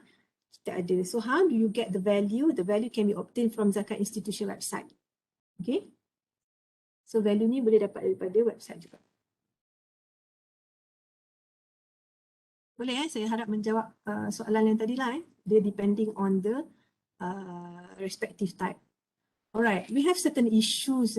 kita ada. So how do you get the value? The value can be obtained from Zakat Institution website. Okay. So value ni boleh dapat daripada website juga. Boleh saya harap menjawab soalan yang tadi lah Dia depending on the respective type. Alright, we have certain issues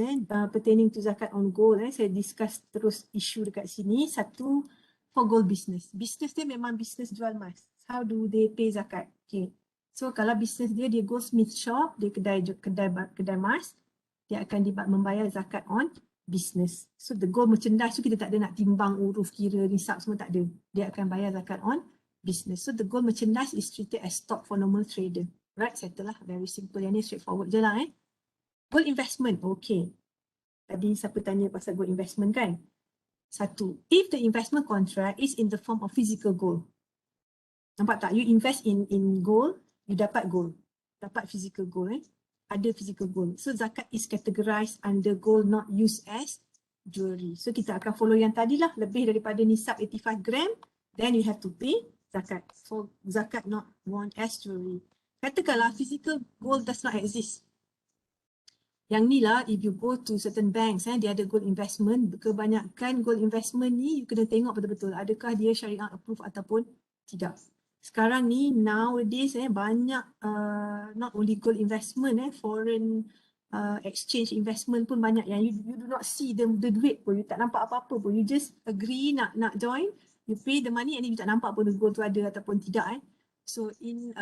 pertaining to zakat on gold. Saya discuss terus isu dekat sini. Satu, for gold business. Business dia memang business jual emas. How do they pay zakat? Okay. So kalau business dia goldsmith shop, dia kedai emas, dia akan membayar zakat on business. So the gold merchandise tu kita tak ada nak timbang uruf kira nisab semua tak ada. Dia akan bayar zakat on business. So the gold merchandise is treated as stock for normal trader. Right, settle lah. Very simple. Yang ni straightforward je lah Gold investment, okay. Tadi siapa tanya pasal gold investment kan? Satu, if the investment contract is in the form of physical gold. Nampak tak? You invest in gold, you dapat gold. Dapat physical gold Ada physical gold. So zakat is categorized under gold not used as jewelry. So kita akan follow yang tadi lah. Lebih daripada nisab 85 gram, then you have to pay zakat. For zakat not worn as jewelry. Katakanlah physical gold does not exist. Yang ni lah, if you go to certain banks, dia ada gold investment. Kebanyakan gold investment ni, you kena tengok betul-betul. Adakah dia syariah approved ataupun tidak. Sekarang ni, nowadays, banyak not only gold investment, foreign exchange investment pun banyak yang you do not see the duit pun, you tak nampak apa-apa pun, you just agree nak join, you pay the money and then you tak nampak pun the gold tu ada ataupun tidak. So in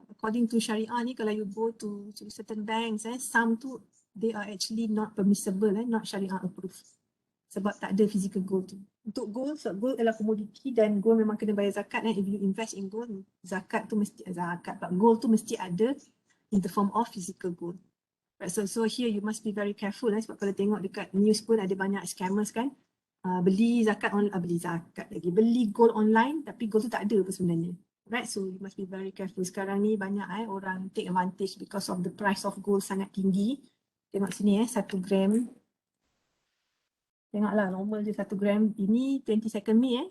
according to Syariah ni, kalau you go to certain banks, some tu they are actually not permissible, not Syariah approved, sebab tak ada physical gold tu. Untuk gold, sebab gold adalah komoditi dan gold memang kena bayar zakat. If you invest in gold, zakat tu mesti zakat, but gold tu mesti ada in the form of physical gold. Right, so here you must be very careful, sebab kalau tengok dekat news pun ada banyak scammers kan, beli gold online tapi gold tu tak ada apa sebenarnya. Right, so you must be very careful. Sekarang ni banyak orang take advantage because of the price of gold sangat tinggi. Tengok sini 1 gram. Tengoklah normal je 1 gram. Ini 22nd May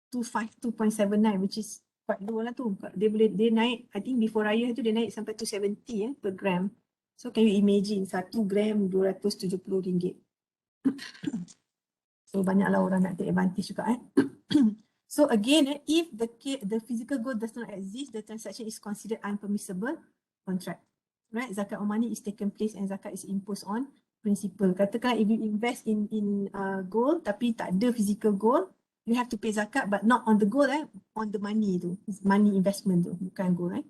252.79, which is quite low lah tu. Dia naik, I think before raya tu dia naik sampai 270 per gram. So can you imagine 1 gram RM270. So banyaklah orang nak take advantage juga So again, if the physical gold does not exist, the transaction is considered unpermissible contract. Right, zakat on money is taken place and zakat is imposed on principal. Katakan if you invest in gold tapi tak ada physical gold, you have to pay zakat but not on the gold, on the money tu, money investment tu, bukan gold.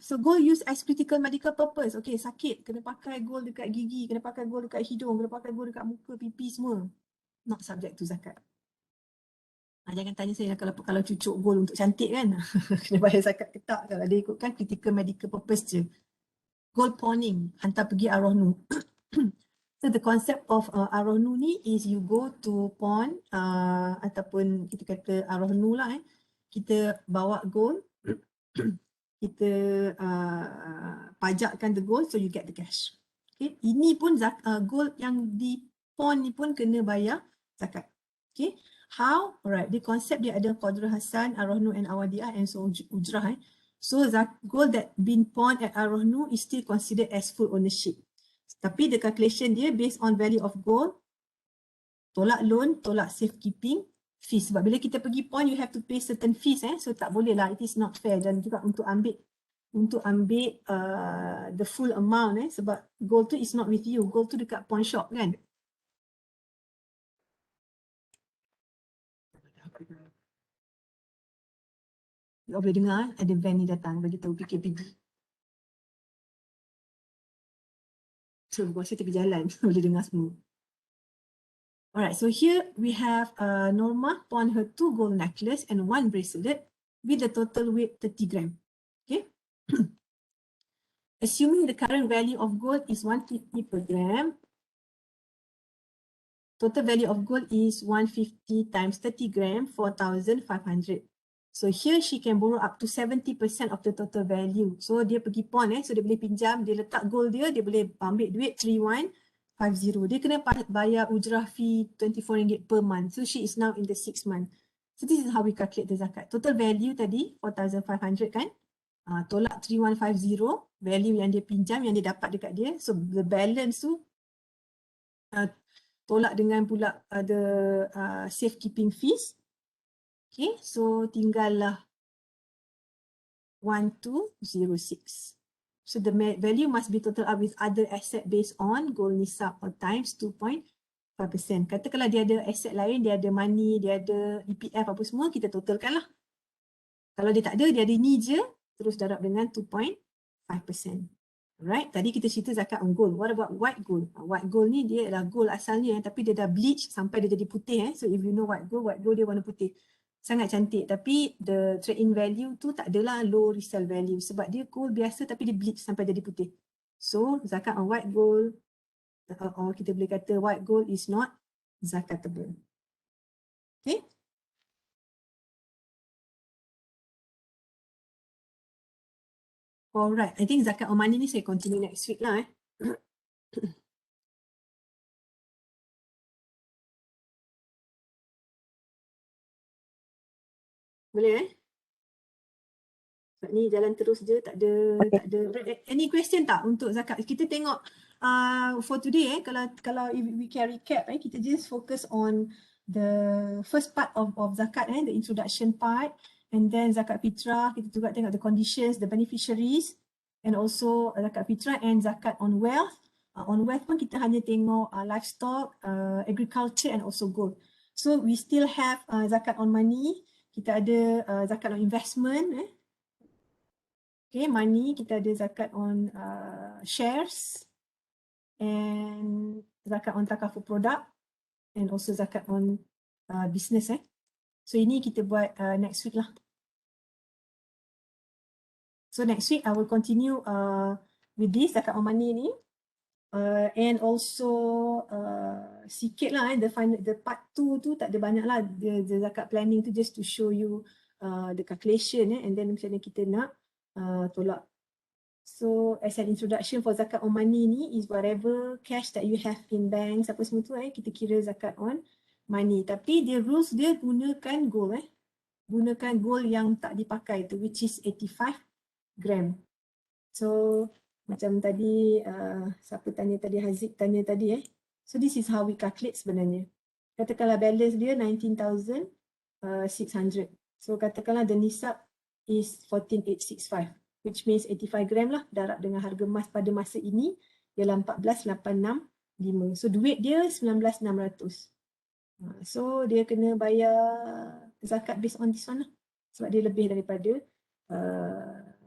So gold used as critical medical purpose. Okay, sakit kena pakai gold dekat gigi, kena pakai gold dekat hidung, kena pakai gold dekat muka, pipi semua, not subject to zakat. Jangan tanya saya kalau cucuk gold untuk cantik kan kena bayar zakat ke tak, kalau dia ikutkan critical medical purpose je. Gold pawning, hantar pergi Ar-Rahnu. So the concept of Ar-Rahnu ni is you go to pawn ataupun kita kata Ar-Rahnu lah, kita bawa gold, kita pajakkan the gold, so you get the cash. Okay, ini pun gold yang di pawn ni pun kena bayar zakat. Okay, how? Alright, the concept dia ada Qadr Hasan, Ar-Rahnu and Awadiyah and so Ujrah. So gold that been pawned at Ar-Rahnu is still considered as full ownership. Tapi the calculation dia based on value of gold, tolak loan, tolak safekeeping fees. Sebab bila kita pergi pawn, you have to pay certain fees. So tak boleh lah, it is not fair. Dan juga untuk ambil the full amount, sebab gold tu is not with you, gold tu dekat pawn shop kan. You boleh dengar ada van ni datang bagi tahu PKPD. So gua rasa tepi jalan boleh dengar semua. Alright, so here we have Norma pawn her 2 gold necklace and 1 bracelet with the total weight 30 gram. Okay. Assuming the current value of gold is 150 per gram, total value of gold is 150 times 30 gram, 4,500. So here she can borrow up to 70% of the total value. So dia pergi pawn, so dia boleh pinjam, dia letak gold dia boleh ambil duit 3150. Dia kena bayar ujrah fee RM24 per month. So she is now in the 6th month. So this is how we calculate the zakat. Total value tadi 4,500 kan? Tolak 3150, value yang dia pinjam, yang dia dapat dekat dia. So the balance tu tolak dengan pula ada safekeeping fees. Okay, so tinggallah 1206. So the value must be total up with other asset based on gold nisab or times 2.5%. Katakanlah dia ada aset lain, dia ada money, dia ada EPF apa semua, kita totalkan lah. Kalau dia tak ada, dia ada ni je, terus darab dengan 2.5%. Alright, tadi kita cerita zakat on gold. What about white gold? White gold ni dia adalah gold asalnya tapi dia dah bleach sampai dia jadi putih. So if you know white gold dia warna putih. Sangat cantik, tapi the trade-in value tu tak adalah low resale value sebab dia gold biasa tapi dia bleach sampai jadi putih. So zakat on white gold, or kita boleh kata white gold is not zakatable. Okay. Alright, I think zakat on money ni saya continue next week lah. Boleh ni jalan terus je, tak ada any question tak untuk zakat? Kita tengok for today kalau we can recap, kita just focus on the first part of zakat, the introduction part, and then zakat fitrah kita juga tengok the conditions, the beneficiaries, and also zakat fitrah and zakat on wealth. On wealth pun kita hanya tengok livestock, agriculture and also gold. So we still have zakat on money, kita ada zakat on investment. Okay, money, kita ada zakat on shares and zakat on takaful product and also zakat on business. So ini kita buat next week lah. So next week I will continue with this zakat on money ni, and also sikit lah the part 2 tu tak ada banyak lah, the zakat planning tu just to show you the calculation and then macam mana kita nak tolak. So as an introduction for zakat on money ni is whatever cash that you have in banks apa semua tu kita kira zakat on money. Tapi the rules dia gunakan gold gunakan gold yang tak dipakai tu, which is 85 gram. So macam tadi siapa tanya tadi, Haziq tanya tadi so this is how we calculate sebenarnya. Katakanlah balance dia 19,600. So katakanlah the nisab is 14,865, which means 85 gram lah darab dengan harga emas pada masa ini ialah 14,865. So duit dia 19,600. So dia kena bayar zakat based on this one lah, sebab dia lebih daripada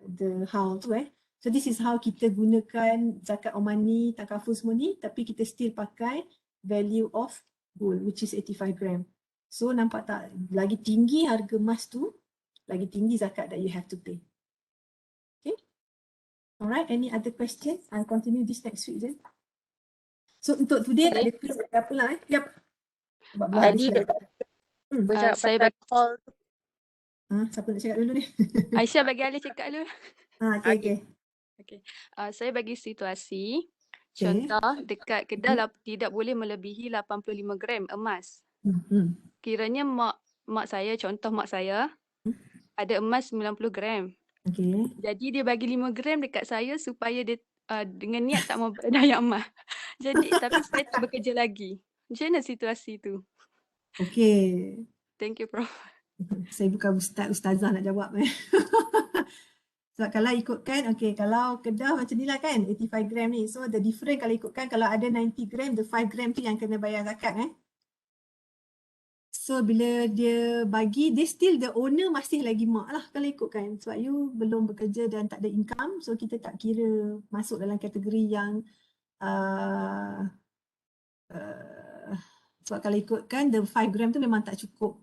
the haul tu So this is how kita gunakan zakat on money, takaful semua ni, tapi kita still pakai value of gold, which is 85 gram. So nampak tak, lagi tinggi harga emas tu, lagi tinggi zakat that you have to pay. Okay. Alright, any other questions? I'll continue this next week then. So untuk today tak ada quiz apa lah Yep.
Saya bagi
call.
Siapa nak cakap dulu ni?
Aisyah bagi Ali cakap dulu.
Okay.
Saya bagi situasi. Contoh dekat Kedah tidak boleh melebihi 85 gram emas. Kiranya mak saya, contoh mak saya ada emas 90 gram. Jadi dia bagi 5 gram dekat saya supaya dia dengan niat tak mau berdaya emas. Jadi tapi saya tak bekerja lagi. Macam mana situasi tu?
Okay.
Thank you, Prof.
Saya bukan ustazah nak jawab Sebab kalau ikutkan, kalau Kedah macam ni lah kan, 85 gram ni. So the different kalau ikutkan, kalau ada 90 gram, the 5 gram tu yang kena bayar zakat So bila dia bagi, dia still the owner masih lagi mak lah kalau ikutkan. Sebab you belum bekerja dan tak ada income, so kita tak kira masuk dalam kategori yang sebab kalau ikutkan the 5 gram tu memang tak cukup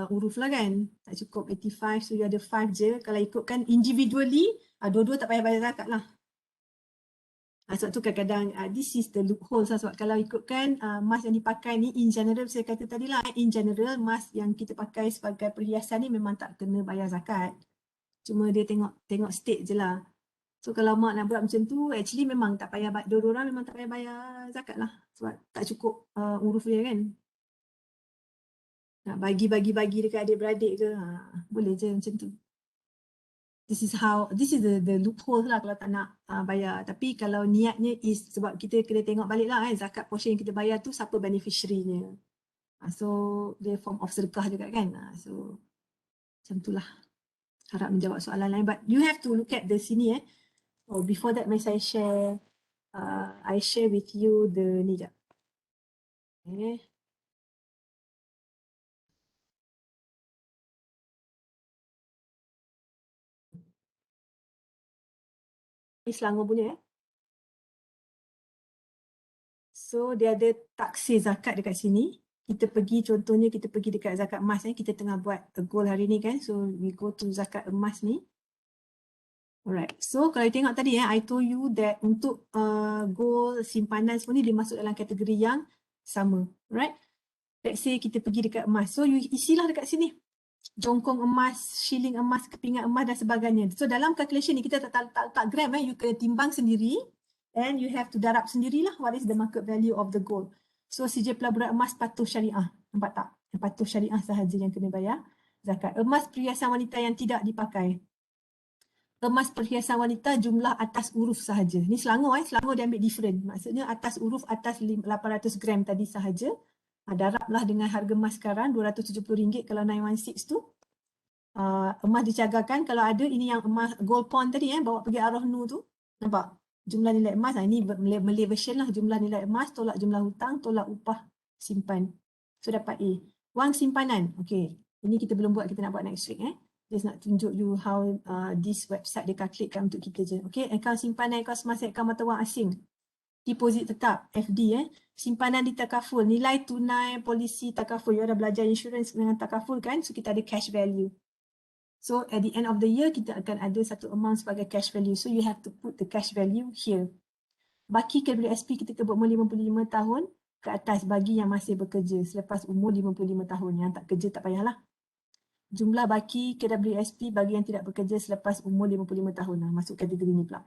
uruf lah kan, tak cukup 85, so you ada 5 je. Kalau ikutkan individually, dua-dua tak payah bayar zakat lah. Sebab tu kadang-kadang this is the loophole lah. Sebab kalau ikutkan emas yang dipakai ni in general, saya kata tadi lah, in general emas yang kita pakai sebagai perhiasan ni memang tak kena bayar zakat. Cuma dia tengok state je lah. So kalau mak nak buat macam tu, actually memang tak payah, dua-dua orang memang tak payah bayar zakat lah. Sebab tak cukup uruf dia kan. Nak bagi-bagi dekat adik-beradik ke, boleh je macam tu. This is the loophole lah kalau tak nak bayar. Tapi kalau niatnya is sebab kita kena tengok balik lah zakat portion yang kita bayar tu siapa beneficiary-nya. So dia form of sedekah juga kan. So macam tu lah. Harap menjawab soalan lain. But you have to look at the sini before that, may saya share, I share with you the ni jap. Okay. Ini Selangor punya So dia ada taksir zakat dekat sini. Contohnya kita pergi dekat zakat emas kita tengah buat goal hari ni kan. So we go to zakat emas ni. Alright. So kalau tengok tadi I told you that untuk goal simpanan semua ni dia masuk dalam kategori yang sama. Right? Let's say kita pergi dekat emas. So you isilah dekat sini. Jongkong emas, shilling emas, kepingan emas dan sebagainya. So dalam calculation ni kita tak gram you kena timbang sendiri and you have to darab sendirilah what is the market value of the gold. So CJ pelaburan emas patuh syariah. Nampak tak? Yang patuh syariah sahaja yang kena bayar zakat. Emas perhiasan wanita yang tidak dipakai. Emas perhiasan wanita jumlah atas uruf sahaja. Ni Selangor Selangor dia ambil different. Maksudnya atas uruf atas 800 gram tadi sahaja. Darablah dengan harga emas sekarang RM270 kalau 916 tu. emas dicagarkan. Kalau ada, ini yang emas gold pawn tadi bawa pergi Arwah Nur tu. Nampak? Jumlah nilai emas, ini Malay version lah. Jumlah nilai emas, tolak jumlah hutang, tolak upah simpan. So dapat A. Wang simpanan. Okay. Ini kita belum buat, kita nak buat next week. Just nak tunjuk you how this website dia calculatekan untuk kita je. Okay. Akaun simpanan, akaun semasa, akaun mata wang asing. Deposit tetap, FD. Simpanan di takaful. Nilai tunai polisi takaful. You ada belajar insurans dengan takaful kan? So kita ada cash value. So at the end of the year, kita akan ada satu amount sebagai cash value. So you have to put the cash value here. Baki KWSP kita berumur 55 tahun ke atas bagi yang masih bekerja selepas umur 55 tahun. Yang tak kerja tak payahlah. Jumlah baki KWSP bagi yang tidak bekerja selepas umur 55 tahun. Masuk kategori ni pula.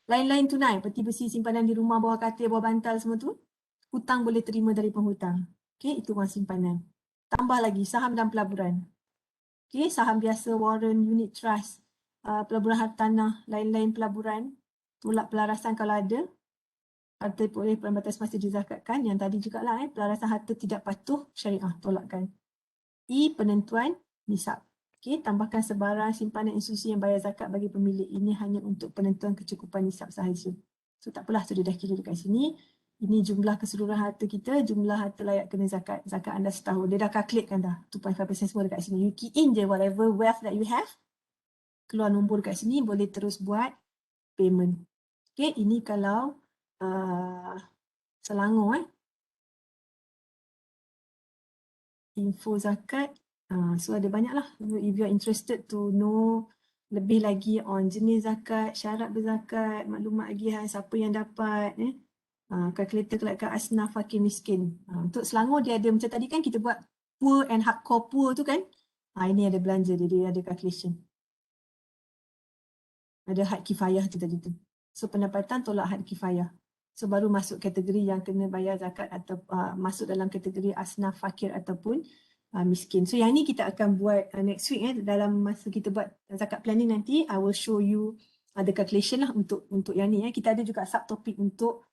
Lain-lain tunai, peti besi, simpanan di rumah, bawah katil, bawah bantal semua tu. Hutang boleh terima dari penghutang. Okay, itu wang simpanan. Tambah lagi saham dan pelaburan. Okay, saham biasa, warrant, unit trust, pelaburan hartanah, lain-lain pelaburan, tolak pelarasan kalau ada, harta boleh batas masa dizakatkan, yang tadi juga lah pelarasan harta tidak patuh syariah, tolakkan. E, penentuan nisab. Okay, tambahkan sebarang simpanan institusi yang bayar zakat bagi pemilik. Ini hanya untuk penentuan kecukupan nisab sahaja. So tak apalah, so dia dah kira dekat sini. Ini jumlah keseluruhan harta kita, jumlah harta layak kena zakat. Zakat anda setahun. Dia dah calculatekan dah. 2.5% semua dekat sini. You key in je whatever wealth that you have. Keluar nombor dekat sini, boleh terus buat payment. Okay, ini kalau Selangor info zakat. So ada banyak lah. If you are interested to know lebih lagi on jenis zakat, syarat berzakat, maklumat agihan, siapa yang dapat, kalkulator kelakar asnaf fakir miskin. Untuk Selangor dia ada macam tadi kan kita buat poor and hardcore poor tu kan. Ini ada belanja dia ada calculation. Ada had kifayah tu tadi tu. So pendapatan tolak had kifayah. So baru masuk kategori yang kena bayar zakat atau masuk dalam kategori asnaf fakir ataupun miskin. So yang ni kita akan buat next week dalam masa kita buat zakat planning nanti. I will show you the calculation lah untuk yang ni. Kita ada juga subtopik untuk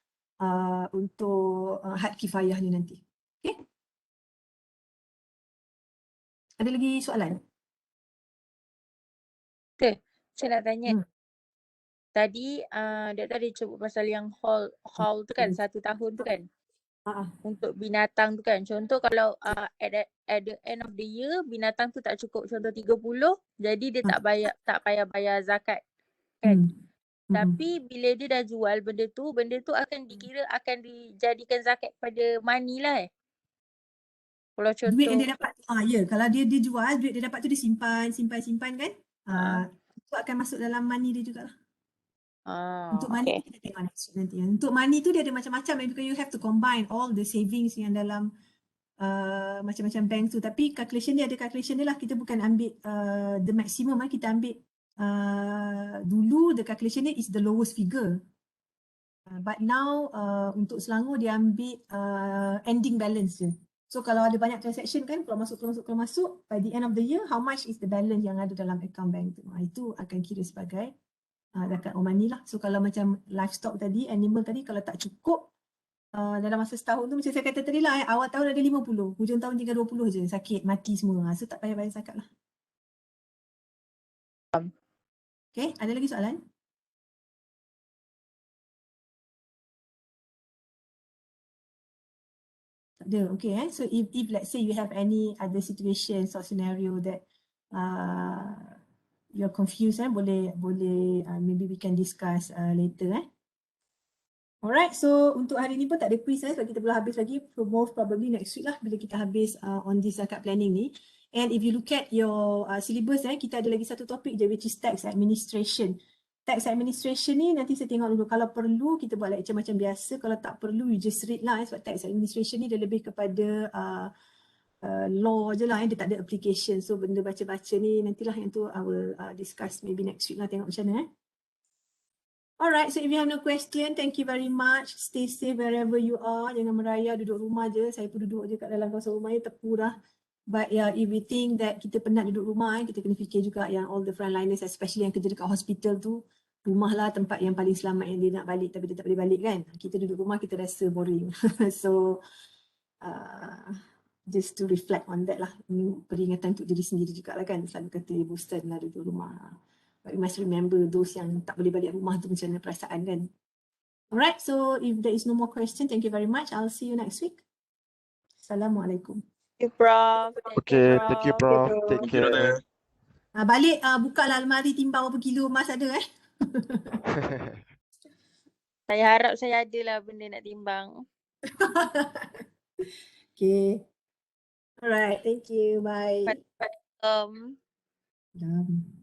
had kifayah ni nanti. Okay? Ada lagi soalan?
Okay, saya nak tanya. Tadi Dr. dia sebut pasal yang hall tu kan, 1 tahun tu kan. Untuk binatang tu kan. Contoh kalau at the end of the year binatang tu tak cukup, contoh 30, jadi dia tak payah bayar zakat kan. Tapi bila dia dah jual benda tu akan dikira, akan dijadikan zakat pada money lah Kalau contoh
duit yang dia dapat kalau dia jual, duit dia dapat tu dia simpan kan. Itu akan masuk dalam money dia jugalah. Untuk money kita tengok nanti. Untuk money tu dia ada macam-macam, because you have to combine all the savings yang dalam macam-macam bank tu. Tapi calculation dia ada calculation dia lah. Kita bukan ambil the maximum, kita ambil dulu the calculation dia is the lowest figure. But now untuk Selangor dia ambil ending balance je. So kalau ada banyak transaction kan, kalau masuk, by the end of the year, how much is the balance yang ada dalam account bank tu. Itu akan kira sebagai zakat on money lah. So kalau macam livestock tadi, animal tadi, kalau tak cukup dalam masa setahun tu, macam saya kata tadi lah, awal tahun ada 50, hujung tahun tinggal 20 je, sakit, mati semua. So tak payah bayar zakat lah. Okay, ada lagi soalan? Tak ada, okay. So if let's say you have any other situations or scenario that you're confused, boleh maybe we can discuss later. Alright, so untuk hari ni pun tak ada quiz sebab kita belum habis lagi. So most probably next week lah bila kita habis on this zakat planning ni. And if you look at your syllabus, kita ada lagi satu topik je, which is tax administration. Tax administration ni nanti saya tengok dulu. Kalau perlu kita buat lecture macam biasa. Kalau tak perlu you just read lah, sebab tax administration ni dia lebih kepada law je lah, dia tak ada application. So benda baca-baca ni nantilah yang tu I will discuss maybe next week lah, tengok macam mana. Alright, so if you have no question, thank you very much. Stay safe wherever you are. Jangan merayau, duduk rumah je. Saya pun duduk je kat dalam kawasan rumah ni, tepu dah. But yeah, if we think that kita penat duduk rumah, kita kena fikir juga yang all the frontliners, especially yang kerja dekat hospital tu, rumah lah tempat yang paling selamat yang dia nak balik tapi dia tak boleh balik kan. Kita duduk rumah, kita rasa boring. So, just to reflect on that lah. Ini peringatan untuk diri sendiri juga lah kan. Selalu kata Ibu Ustaz lah duduk rumah. But we must remember those yang tak boleh balik rumah tu macam mana perasaan kan. Alright, so if there is no more question, thank you very much. I'll see you next week. Assalamualaikum.
Thank you, Prof.
Okay, thank you, Prof. Take
Thank you,
care.
Balik buka lah almari, timbang berapa kilo emas ada
Saya harap saya ada lah benda nak timbang.
Okay. Alright, thank you. Bye.
Um,
Done.